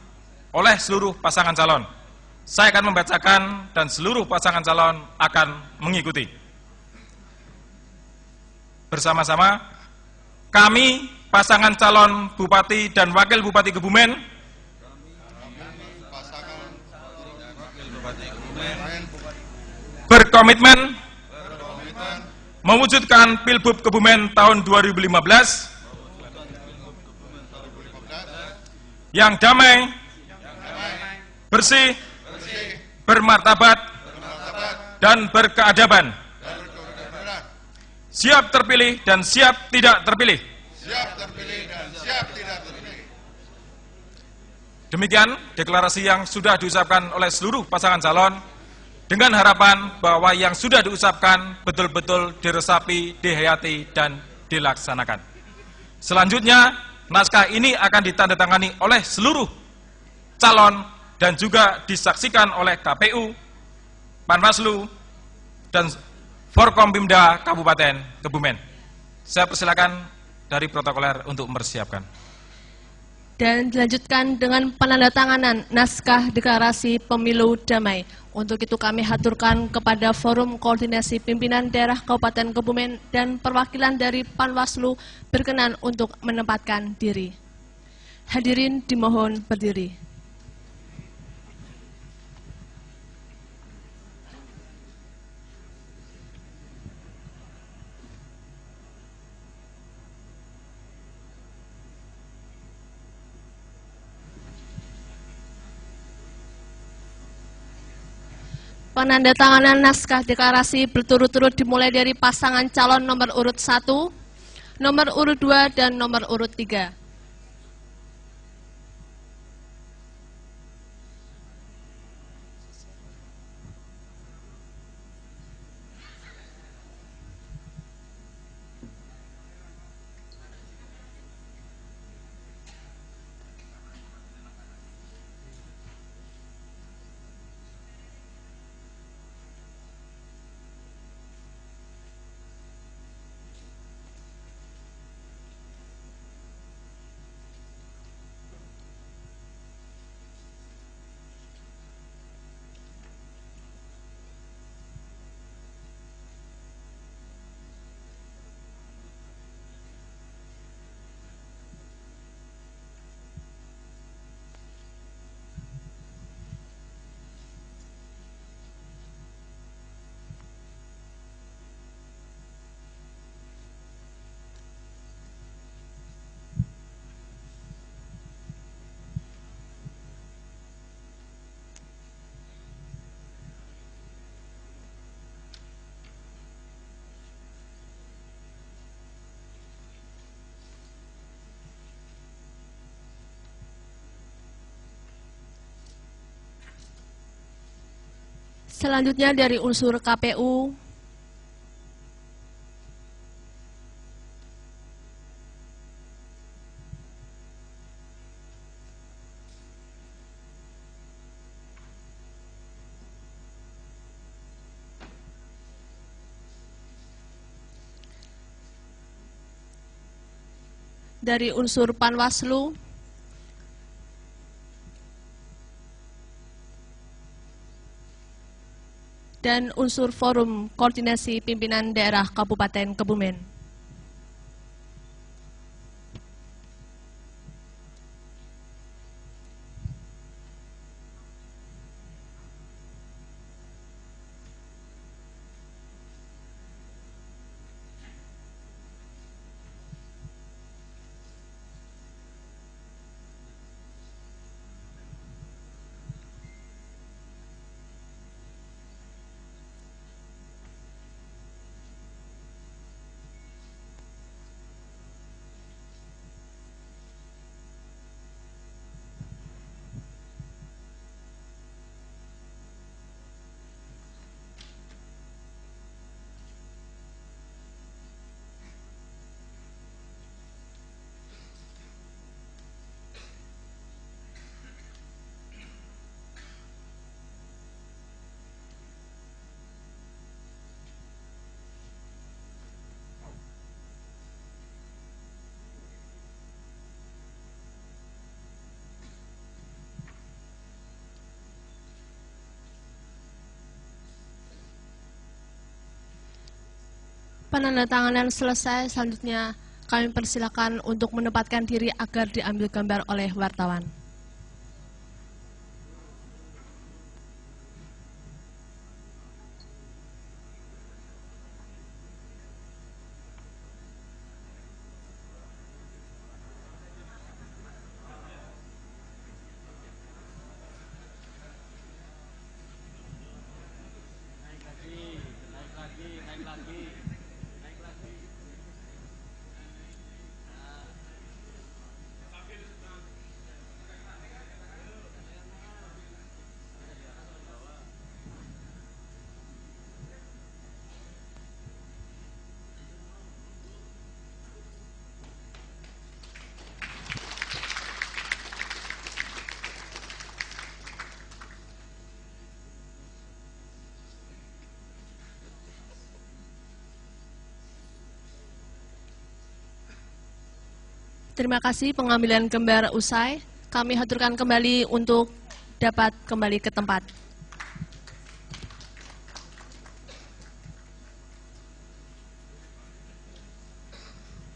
oleh seluruh pasangan calon. Saya akan membacakan dan seluruh pasangan calon akan mengikuti. Bersama-sama, kami pasangan calon Bupati dan Wakil Bupati Kebumen berkomitmen mewujudkan Pilbub Kebumen tahun 2015 yang damai, bersih, bermartabat, dan berkeadaban. Siap terpilih dan siap tidak terpilih. Demikian deklarasi yang sudah diucapkan oleh seluruh pasangan calon, dengan harapan bahwa yang sudah diucapkan betul-betul diresapi, dihayati, dan dilaksanakan. Selanjutnya, naskah ini akan ditandatangani oleh seluruh calon dan juga disaksikan oleh KPU, Panwaslu, dan Forkompimda Kabupaten Kebumen. Saya persilakan dari protokoler untuk mempersiapkan. Dan dilanjutkan dengan penandatanganan naskah deklarasi pemilu damai. Untuk itu kami haturkan kepada Forum Koordinasi Pimpinan Daerah Kabupaten Kebumen dan perwakilan dari Panwaslu berkenan untuk menempatkan diri. Hadirin dimohon berdiri. Penandatanganan naskah deklarasi berturut-turut dimulai dari pasangan calon nomor urut 1, nomor urut 2, dan nomor urut 3. Selanjutnya dari unsur KPU, dari unsur Panwaslu, dan unsur Forum Koordinasi Pimpinan Daerah Kabupaten Kebumen. Penandatanganan selesai, selanjutnya kami persilakan untuk menempatkan diri agar diambil gambar oleh wartawan. Terima kasih, pengambilan gambar usai. Kami haturkan kembali untuk dapat kembali ke tempat.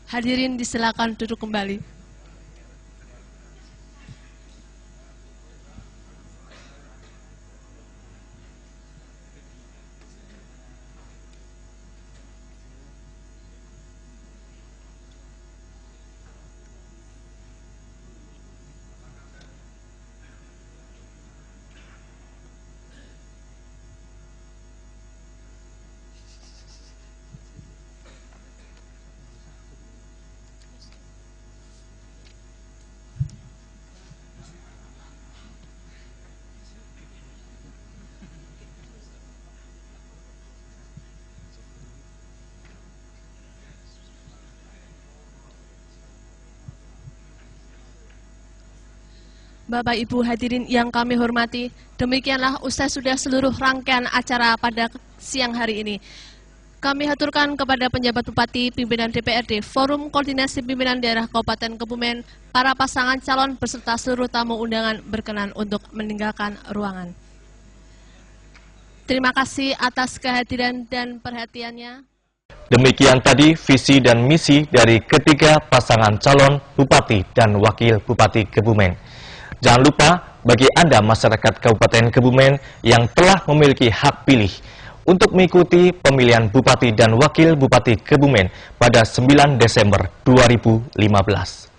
Hadirin disilakan duduk kembali. Bapak Ibu hadirin yang kami hormati, demikianlah usai sudah seluruh rangkaian acara pada siang hari ini. Kami haturkan kepada penjabat Bupati, pimpinan DPRD, Forum Koordinasi Pimpinan Daerah Kabupaten Kebumen, para pasangan calon beserta seluruh tamu undangan berkenan untuk meninggalkan ruangan. Terima kasih atas kehadiran dan perhatiannya. Demikian tadi visi dan misi dari ketiga pasangan calon Bupati dan Wakil Bupati Kebumen. Jangan lupa, bagi Anda masyarakat Kabupaten Kebumen yang telah memiliki hak pilih untuk mengikuti pemilihan Bupati dan Wakil Bupati Kebumen pada 9 Desember 2015.